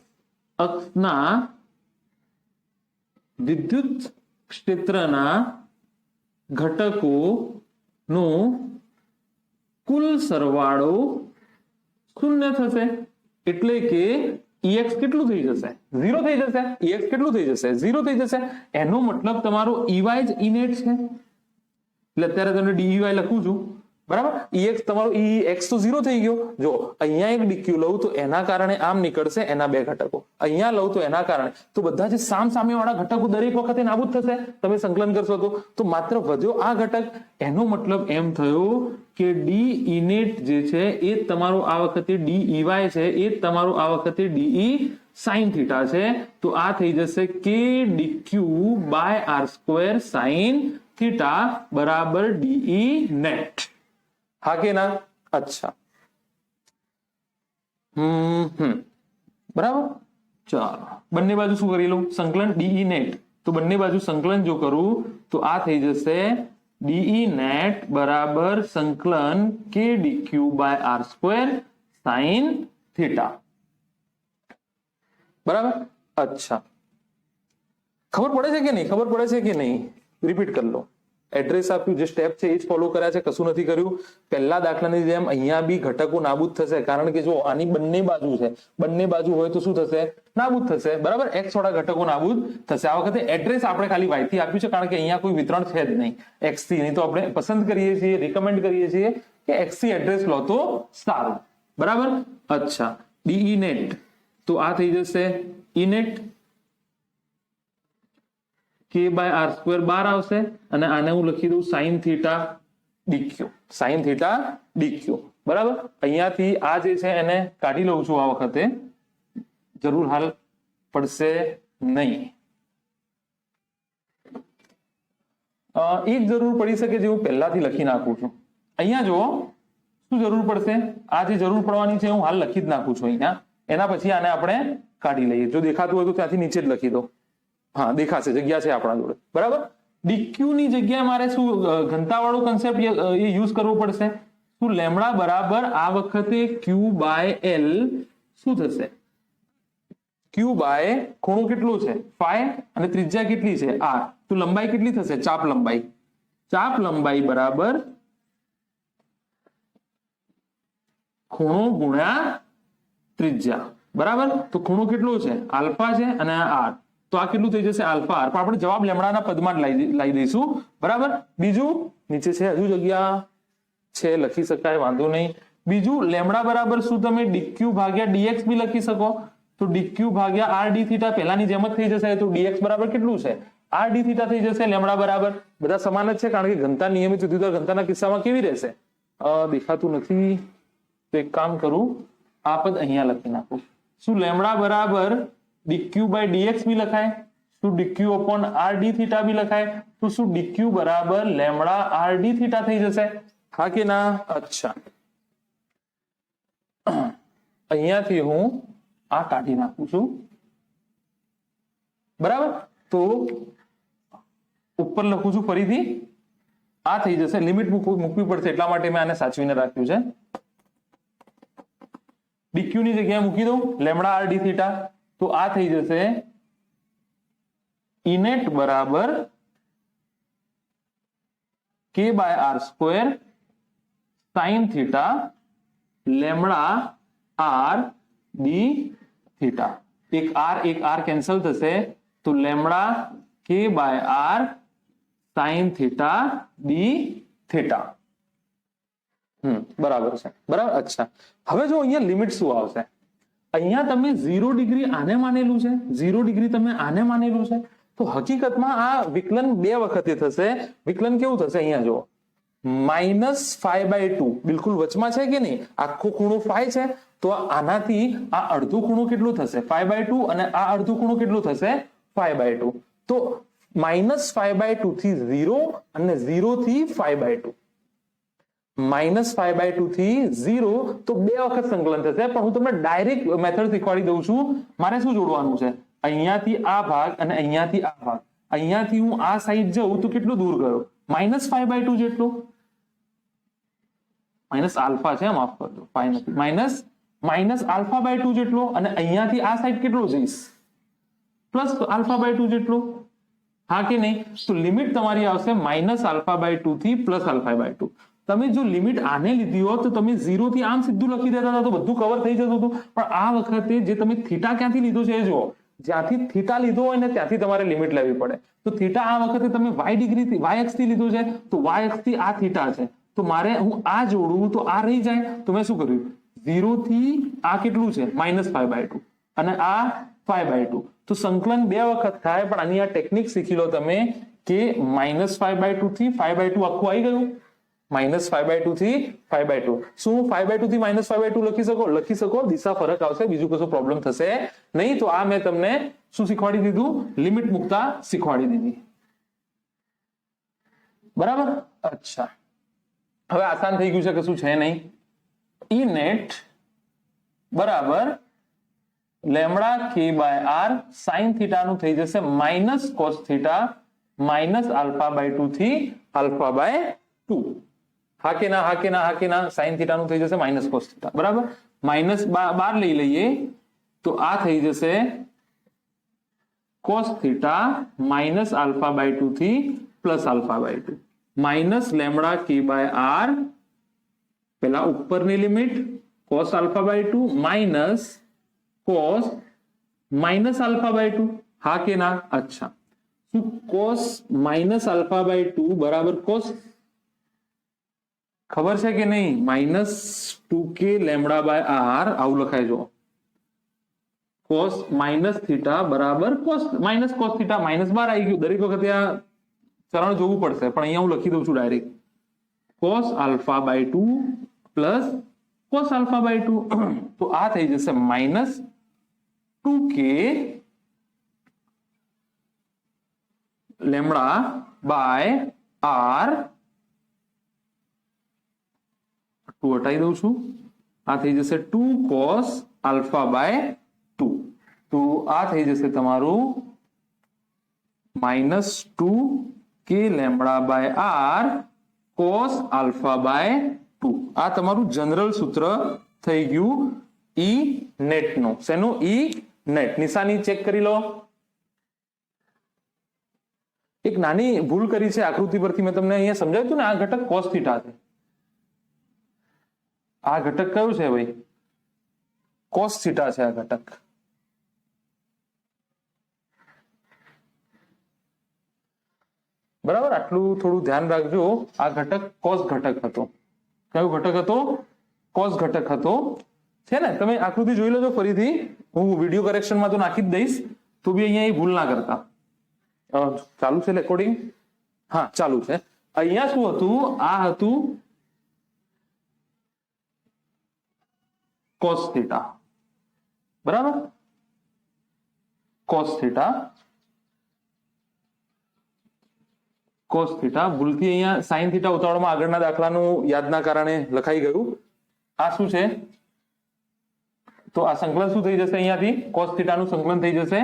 Speaker 1: અક્ષના વિદ્યુત ક્ષેત્રના ઘટકોનો કુલ સરવાળો શૂન્ય થશે. એટલે કે EX કેટલું થઈ જશે? 0 થઈ જશે. EX કેટલું થઈ જશે? 0 થઈ જશે. એનો મતલબ તમારો EY જ ઇનેટ છે. એટલે અત્યારે તમને DEY લખું છું, બરાબર? EX તમારો EX તો 0 થઈ ગયો. જો અહીંયા એક ડીક્યુ લઉં તો એના કારણે આમ નીકળશે એના બે ઘટકો, અહીંયા લઉં તો એના કારણે, તો બધા જે સામે વાળા ઘટકો દરેક વખતે નાબૂદ થશે. તમે સંકલન કરશો તો માત્ર વધ્યો આ ઘટક. એનો મતલબ એમ થયો કે ડી ઇનેટ જે છે એ તમારો આ વખતે DEY છે, એ તમારો આ વખતે DE સાઇન થીટા છે. તો આ થઈ જશે k d q by r square sine theta બરાબર DE નેટ. હા કે ના? અચ્છા, બરાબર. ચાલો બંને બાજુ શું કરી લઉં? સંકલન DE નેટ. તો બંને બાજુ સંકલન જો કરું તો આ થઈ જશે DE નેટ બરાબર સંકલન k d q by r square sine theta, બરાબર? અચ્છા, ખબર પડે છે કે નહીં? ખબર પડે છે કે નહીં? રિપીટ કરી લો. એડ્રેસ આપ્યું, જે સ્ટેપ છે એ જ ફોલો કર્યા છે, કશું નથી કર્યું. પહેલા દાખલાની જેમ અહીંયા બી ઘટકો નાબૂદ થશે, કારણ કે જો આની બંને બાજુ છે, બંને બાજુ હોય તો શું થશે? નાબૂદ થશે. બરાબર, x વાળા ઘટકો નાબૂદ થશે. આ વખતે એડ્રેસ આપણે ખાલી y થી આપ્યું છે, કારણ કે અહીંયા કોઈ વિતરણ છે જ નહીં x થી. નહીં તો આપણે પસંદ કરીએ છીએ, રિકમેન્ડ કરીએ છીએ કે x થી એડ્રેસ લો તો સારું. બરાબર. અચ્છા, ડીઈ નેટ તો આ થઈ જશે ઈ નેટ k/r² બાર આવશે, અને આને હું લખી દઉં sin θ dq, sin θ dq. બરાબર. અહીંયાથી આ જે છે એને કાઢી લઉં છું. આ વખતે જરૂર હાલ પડશે નહીં. એક જરૂર પડી શકે જે હું પહેલાથી લખી નાખું છું. અહીંયા જો શું જરૂર પડશે? આ જે જરૂર પડવાની છે હું હાલ લખી જ નાખું છું અહીંયા. એના પછી આને આપણે કાઢી લઈએ. જો દેખાતું હોય તો ત્યાંથી નીચે જ લખી દો. હા, દેખાશે, જગ્યા છે આપણા જોડે. બરાબર. ડીક્યુ ની જગ્યાએ મારે શું ઘનતાવાળો કન્સેપ્ટ એ યુઝ કરવો પડશે. શું લેમડા બરાબર આ વખતે q/l શું થશે? q બાય ખૂણો કેટલો છે? phi, અને ત્રિજ્યા કેટલી છે? r. તો લંબાઈ કેટલી થશે? ચાપ લંબાઈ. ચાપ લંબાઈ બરાબર ખૂણો ગુણ્યા ત્રિજ્યા. બરાબર. તો ખૂણો કેટલો છે? આલ્ફા છે, અને આ r. તો આ કેટલું થઈ જશે? Alpha r. પણ આપણે જવાબ લેમડાના પદમાં જ લાવી દઈશું. બરાબર. બીજું નીચે છે, હજુ જગ્યા છે, લખી શકાય, વાંધો નહીં. બીજું લેમડા બરાબર શું તમે dq ભાગ્યા dx બી લખી શકો. તો dq ભાગ્યા r d થીટા પહેલાની જેમ જ થઈ જશે. તો dx બરાબર કેટલું છે? r d થીટા થઈ જશે. લેમડા બરાબર બધા સમાન જ છે, કારણ કે ઘનતા નિયમિત વિદ્યુત ઘનતાના કિસ્સામાં કેવી રહેશે? દેખાતું નથી, તો એક કામ કરું, આ પદ અહીંયા લખી નાખું. શું લેમડા બરાબર dq/dx બી લખાય? શું dq upon r d theta બી લખાય? તો શું dq બરાબર લેમડા r d થીટા થઈ જશે? હા કે ના? અચ્છા, અહીંયાથી હું આ કાઢી નાખું છું. બરાબર. તો ઉપર લખું છું ફરીથી, આ થઈ જશે. લિમિટ મૂકવી પડશે, એટલા માટે મેં આને સાચવીને રાખ્યું છે. dq ની જગ્યાએ મૂકી દઉં લેમડા r d થીટા. તો આ થઈ જશે ઈ નેટ બરાબર k/r² sin θ lambda r d theta. એક r કેન્સલ થશે, તો lambda k/r sin θ d theta. બરાબર છે. બરાબર. અચ્છા, હવે જો અહીંયા લિમિટ શું આવશે? અહીંયા તમે 0 ડિગ્રી આને માનેલું છે, 0 ડિગ્રી તમે આને માનેલું છે. તો હકીકતમાં આ વિકલન બે વખતે થશે. વિકલન કેવું થશે? અહીંયા જો -π/2 બિલકુલ વચમાં છે કે નહીં? આખો ખૂણો phi છે, તો આનાથી આ અડધો ખૂણો કેટલો થશે? π/2, અને આ અડધો ખૂણો કેટલો થશે? π/2. તો -π/2 થી 0, અને 0 થી π/2. -π/2 થી 0, તો બે વખત સંકલન થશે. પણ હું તમને ડાયરેક્ટ મેથડ શીખવાડી દઉં છું. મારે શું જોડવાનું છે? અહીંયાથી આ ભાગ અને અહીંયાથી આ ભાગ. અહીંયાથી હું આ સાઈડ જઉં તો કેટલું દૂર ગયો? -π/2 જેટલું. માઇનસ આલ્ફા છે, માફ કરજો, પાઈ નથી. -α/2 જેટલો, અને અહીંયાથી આ સાઈડ કેટલો જઈશ? +α/2 જેટલો. હા કે નહીં? તો લિમિટ તમારી આવશે -α/2 થી +α/2. તમે જો લિમિટ આને લીધી હોત તો તમે 0 થી આમ સીધું લખી દેતા હતા તો બધું કવર થઈ જતું હતું. પણ આ વખતે જે તમે થીટા ક્યાંથી લીધો છે એ જુઓ. જ્યાંથી થીટા લીધો હોય ને ત્યાંથી તમારે લિમિટ લેવી પડે. તો થીટા આ વખતે તમે y અક્ષ થી લીધો છે, તો y અક્ષ થી આ થીટા છે. તો મારે હું આ જોડું તો આ રહી જાય. તો મેં શું કર્યું? 0 થી આ કેટલું છે? -π/2, અને આ π/2. તો સંકલન બે વખત થાય. પણ આની આ ટેકનિક શીખી લો તમે કે -π/2 થી π/2 આખું આવી ગયું. -π/2 થી π/2. શું π/2 થી -π/2 લખી શકો? દિશા ફરક આવશે, બીજું કશું પ્રોબ્લેમ થશે નહીં. તો આ મેં તમને શું શીખવાડી દીધું? લિમિટ મૂકતા શીખવાડી દીધી. બરાબર. અચ્છા, હવે આસાન થઈ ગયું છે, કશું છે નહીં. ઈ નેટ બરાબર લેમડા k/r sin θ નું થઈ જશે -cos θ -α/2 થી α/2. હા કે ના? હા કે ના? હા કે ના? sin θ નું થઈ જશે -cos θ. બરાબર. -12 લઈ લઈએ તો આ થઈ જશે cos θ -α/2 થી +α/2. Minus lambda k by r, પેલા ઉપરની limit cos alpha by 2 minus cos minus alpha by 2, હા કે ના? અચ્છા, શું cos માઇનસ આલ્ફા બાય 2 બરાબર cos, ખબર છે કે નહીં? Minus 2k lambda by R આવું લખાય. જો cos માઇનસ થીટા બરાબર cos minus cos theta, minus બાર આવી ગયું. દરેક વખતે આ ચરણ જોવું પડશે, પણ અહીંયા હું લખી દઉં છું direct. cos alpha by 2 plus cos alpha by 2, તો આ થઈ જશે minus 2k lambda by R, 2 હટાવી દઉં છું. આ થઈ જશે 2 cos આલ્ફા બાય 2, તો આ થઈ જશે તમારું minus 2k lambda by R cos alpha by 2. આ તમારું જનરલ સૂત્ર થઈ ગયું ઈ નેટ નું. શેનું? ઈ નેટ. નિશાની ચેક કરી લો. એક નાની ભૂલ કરી છે આકૃતિ પરથી, મેં તમને અહીંયા સમજાવ્યું હતું ને, આ ઘટક cos થીટા છે. આ ઘટક કયું છે ભાઈ? cos થીટા છે આ ઘટક. બરાબર, આટલું થોડું ધ્યાન રાખજો. આ ઘટક cos ઘટક હતો. કયો ઘટક હતો? cos ઘટક હતો, છે ને? તમે આકૃતિ જોઈ લેજો ફરીથી, હું વિડીયો કરેક્શનમાં તો નાખી જ દઈશ, તો બી અહીંયા એ ભૂલ ના કરતા. ચાલુ છે રેકોર્ડિંગ? હા ચાલુ છે. અહીંયા શું હતું? આ હતું cos થીટા, બરાબર? cos theta, cos theta. ભૂલથી અહીંયા sin થીટા ઉતાવળમાં આગળના દાખલાનું યાદના કારણે લખાઈ ગયું. આ શું છે? તો આ સંકલન શું થઈ જશે? અહીંયાથી cos થીટા નું સંકલન થઈ જશે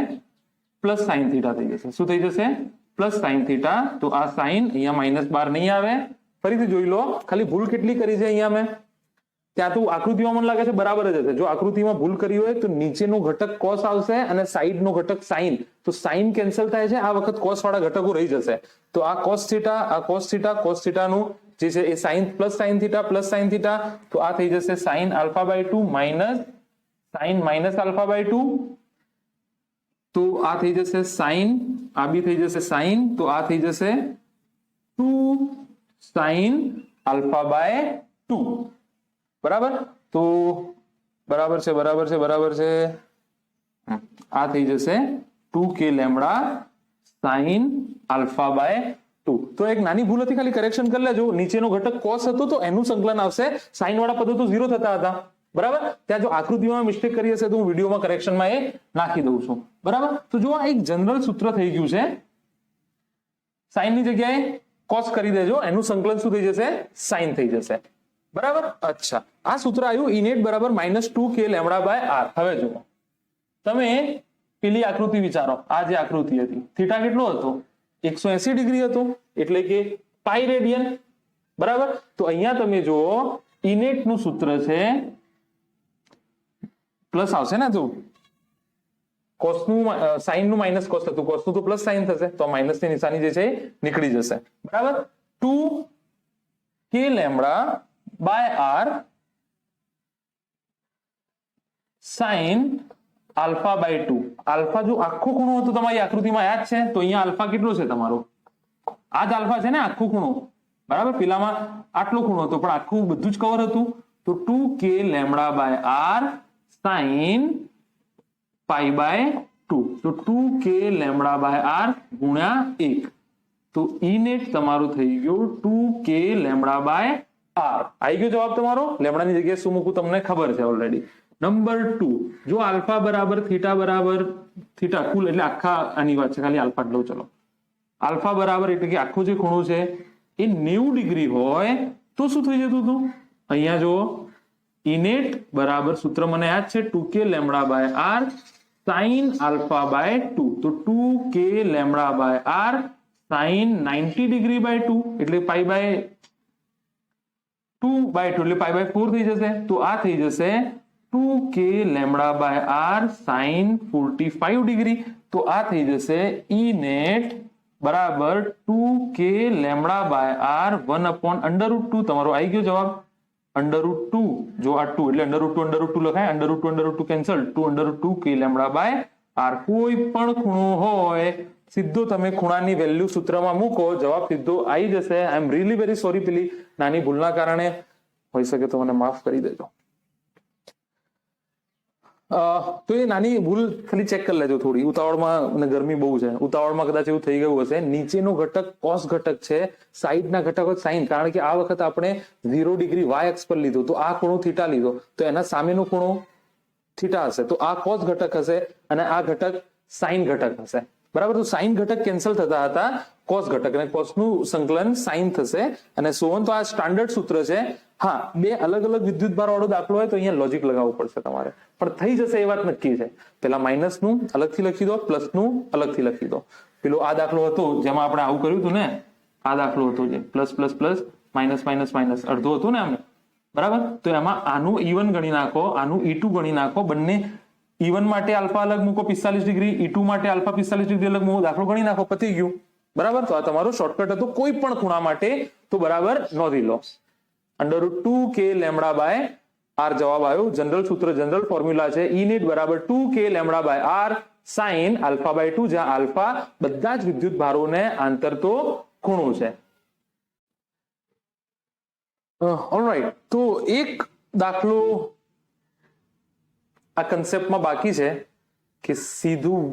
Speaker 1: પ્લસ sin થીટા થઈ જશે. શું થઈ જશે? Plus sin theta. તો આ sin અહીંયા માઇનસ 12 નહીં આવે. ફરીથી જોઈ લો, ખાલી ભૂલ કેટલી કરી છે અહીંયા મેં. ત્યાં તો આકૃતિમાં મને લાગે છે બરાબર જ હશે. જો આકૃતિમાં ભૂલ કરી હોય તો નીચેનો ઘટક cos આવશે અને સાઈડનો ઘટક sin, તો sin કેન્સલ થાય છે. આ વખત cos વાળા ઘટકો રહી જશે. તો આ cos થીટા, આ cos થીટા, cos થીટાનું જે છે એ sin plus sin theta plus sin theta, તો આ થઈ જશે sin alpha by 2 minus sin minus alpha by 2, તો આ થઈ જશે sin, આ બી થઈ જશે sin, તો આ થઈ જશે 2 sin આલ્ફા બાય 2. બરાબર? તો બરાબર છે, બરાબર છે, બરાબર છે. આ થઈ જશે 2k lambda sin alpha by 2. તો એક નાની ભૂલ હતી, ખાલી કરેક્શન કરી લેજો. નીચેનો ઘટક cos હતો તો એનું સંકલન આવશે, sin વાળા પદો તો 0 થતા હતા. બરાબર? ત્યાં જો આકૃતિમાં મિસ્ટેક કરી હશે તો હું વિડીયોમાં કરેક્શનમાં એ નાખી દઉં છું. બરાબર? તો જો આ એક જનરલ સૂત્ર થઈ ગયું છે. sin ની જગ્યાએ cos કરી દેજો, એનું સંકલન શું થઈ જશે? sin થઈ જશે. બરાબર? અચ્છા, આ સૂત્ર આવ્યું ઇનેટ બરાબર -2k લેમડા બાય આર. હવે જુઓ, તમે પેલી આકૃતિ વિચારો. આ જે આકૃતિ હતી, થીટા કેટલો હતો? 180 ડિગ્રી હતો, એટલે કે પાઈ રેડિયન. બરાબર? તો અહીંયા તમે જુઓ, ઇનેટ નું સૂત્ર છે પ્લસ આવશે ને, જો cos નું sin નું માઇનસ cos હતું, cos નું તો પ્લસ sin થશે, તો માઇનસ ની નિશાની જે છે નીકળી જશે. બરાબર? 2k lambda by R sin alpha by 2. Alpha જો આખો ખૂણો હતો તમારી આકૃતિમાં યાદ છે, તો અહીંયા આલ્ફા કેટલો છે તમારો? આ જ આલ્ફા છે ને, આખો ખૂણો. બરાબર? પેલામાં આટલો ખૂણો હતો, પણ આખું બધું જ કવર હતું. તો 2k lambda by R sin pi by 2. તો 2k લેમડા બાય આર ગુણ્યા 1. તો ઈ નેટ તમારું થઈ ગયું 2k લેમડા બાય આર. આવી ગયો જવાબ તમારો. લેમડાની જગ્યાએ શું મૂકું તમને ખબર છે ઓલરેડી. નંબર 2, જો આલ્ફા બરાબર થીટા કુલ એટલે આખા આની વાત છે, ખાલી આલ્ફા જ લઉં. ચલો, આલ્ફા બરાબર એટલે કે આખો જે ખૂણો છે એ 90 ડિગ્રી હોય તો શું થઈ જતું હતું? અહીંયા જો ઇનેટ બરાબર સૂત્ર મને યાદ છે 2k lambda by R sin alpha by 2. તો 2k lambda by R sin 90 degree by 2 એટલે પાઈ બાય 2 બાય 2 એટલે પાઈ બાય 4 થઈ જશે. તો આ થઈ જશે 2k lambda by R sin 45 degree. તો આ થઈ જશે ઈ નેટ બરાબર 2k લેમડા બાય આર 1/√2 તમારો આવી ગયો જવાબ. √2 જો આ 2 એટલે √2 લખાય, √2 કેન્સલ, 2 લેમડા બાય આર. કોઈ પણ ખૂણો હોય સીધો તમે ખૂણાની વેલ્યુ સૂત્રમાં મૂકો, જવાબ સીધો આવી જશે. આઈ એમ રિયલી વેરી સોરી, પેલી નાની ભૂલના કારણે હોઈ શકે તો મને માફ કરી દેજો. તો એ નાની ભૂલ ખાલી ચેક કરી લેજો થોડી, ઉતાવળમાં, અને ગરમી બહુ છે, ઉતાવળમાં કદાચ એવું થઈ ગયું હશે. નીચેનો ઘટક કોસ ઘટક છે, સાઈડના ઘટક સાઈન, કારણ કે આ વખત આપણે 0 ડિગ્રી વાય અક્ષ પર લીધું, તો આ ખૂણો થીટા લીધો, તો એના સામેનો ખૂણો થીટા હશે, તો આ કોસ ઘટક હશે અને આ ઘટક સાઈન ઘટક હશે. બરાબર, તો સાઈન ઘટક કેન્સલ થતા હતા, કોસ ઘટક અને કોસનું સંકલન સાઈન થશે અને સોવન. તો આ સ્ટાન્ડર્ડ સૂત્ર છે. હા, બે અલગ અલગ વિદ્યુત ભાર વાળો દાખલો હોય તો અહીંયા લોજિક લગાવવું પડશે તમારે, પણ થઈ જશે એ વાત નક્કી છે. પેલા માઇનસનું અલગથી લખી દો, પ્લસનું અલગથી લખી દો. પેલો આ દાખલો હતો જેમાં આપણે આવું કર્યું હતું ને, આ દાખલો હતો જે plus plus plus minus minus minus અડધું હતું ને આમ, બરાબર. તો એમાં આનું E1 ગણી નાખો, આનું E2 ગણી નાખો, બંને E1 માટે આલ્ફા અલગ મૂકો 45 ડિગ્રી, E2 માટે આલ્ફા 45 ડિગ્રી અલગ મૂકો, દાખલો ગણી નાખો, પતી ગયું. બરાબર, તો આ તમારો શોર્ટકટ હતો કોઈ પણ ખૂણા માટે, તો બરાબર નોંધી લો. √2k લેમડા બાય આર જવાબ આવ્યો. જનરલ સૂત્ર, જનરલ ફોર્મ્યુલા છે E નીટ બરાબર 2k lambda by R sine alpha by 2, જ્યાં આલ્ફા બધા જ વિદ્યુત ભારોને આંતરતો ખૂણો છે. ઓલરાઈટ, તો એક દાખલો આ કન્સેપ્ટમાં બાકી છે કે સીધું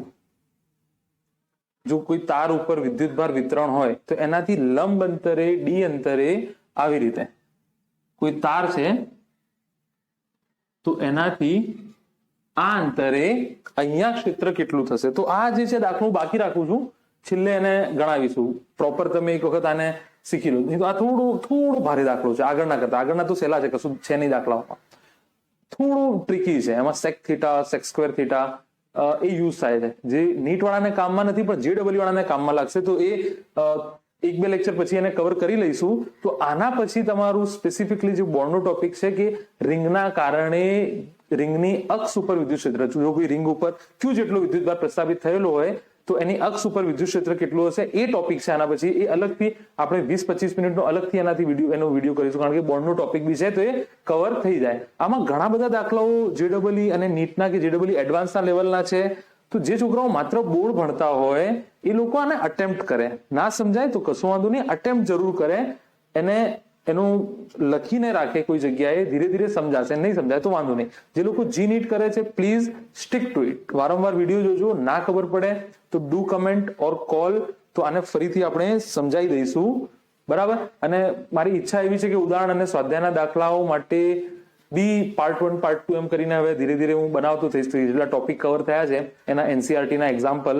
Speaker 1: જો કોઈ તાર ઉપર વિદ્યુતભાર વિતરણ હોય તો એનાથી લંબ અંતરે ડી અંતરે આવી રીતે કોઈ તાર છે તો એનાથી આ અંતરે અહીંયા ક્ષેત્ર કેટલું થશે. તો આ જે છે દાખલો બાકી રાખું છું, છેલ્લે એને ગણાવીશું પ્રોપર. તમે એક વખત આને શીખી લો. આ થોડો ભારે દાખલો છે આગળના કરતા. આગળના તો સહેલા છે, કશું છે નહીં દાખલાઓમાં. થોડું ટ્રિકી છે એમાં. Sec theta, sec square theta એ યુઝ થાય છે, જે નીટ વાળાને કામમાં નથી પણ JEE વાળાને કામમાં લાગશે. તો એ એક બે લેક્ચર પછી એને કવર કરી લઈશું. તો આના પછી તમારું સ્પેસિફિકલી જે બોર્ડનો ટોપિક છે કે રિંગના કારણે રિંગની અક્ષ ઉપર વિદ્યુત ક્ષેત્ર, જો કોઈ રિંગ ઉપર Q જેટલો વિદ્યુતભાર પ્રસ્થાપિત થયેલો હોય તો એની અક્ષ ઉપર વિદ્યુત ક્ષેત્ર કેટલું હશે, એ ટોપિક છે. આના પછી એ અલગથી આપણે 20-25 મિનિટનો અલગથી એનાથી વિડીયો કરીશું, કારણ કે બોર્ડનો ટોપિક બી છે તો એ કવર થઈ જાય. આમાં ઘણા બધા દાખલાઓ JEE અને નીટના કે JEE એડવાન્સના લેવલના છે. તો જે છોકરાઓ માત્ર બોર્ડ ભણતા હોય એ લોકો આને અટેમ્પ્ટ કરે. ના સમજાય તો કશું વાંધો નહીં, અટેમ્પ્ટ જરૂર કરે. એનું લખીને રાખે કોઈ જગ્યાએ, ધીરે ધીરે સમજાશે. નહીં સમજાય તો વાંધો નહીં. જે લોકો જી નીટ કરે છે પ્લીઝ સ્ટીક ટુ ઇટ. વારંવાર વિડીયો જોજો. ના ખબર પડે તો ડુ કમેન્ટ ઓર કોલ, તો આને ફરીથી આપણે સમજાવી દઈશું. બરાબર. અને મારી ઈચ્છા એવી છે કે ઉદાહરણ અને સ્વાધ્યાયના દાખલાઓ માટે બી પાર્ટ 1 પાર્ટ 2 એમ કરીને હવે ધીરે ધીરે હું બનાવતો થઈશ. જેટલા ટોપિક કવર થયા છે એના NCERT ના એક્ઝામ્પલ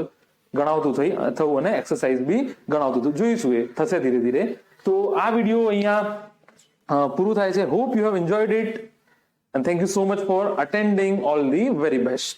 Speaker 1: ગણાવતું થયું અને એક્સરસાઇઝ બી ગણાવતું થયું. જોઈશું, એ થશે ધીરે ધીરે. તો આ વિડીયો અહીંયા પૂરું થાય છે. Hope you have enjoyed it and thank you so much for attending. All the very best.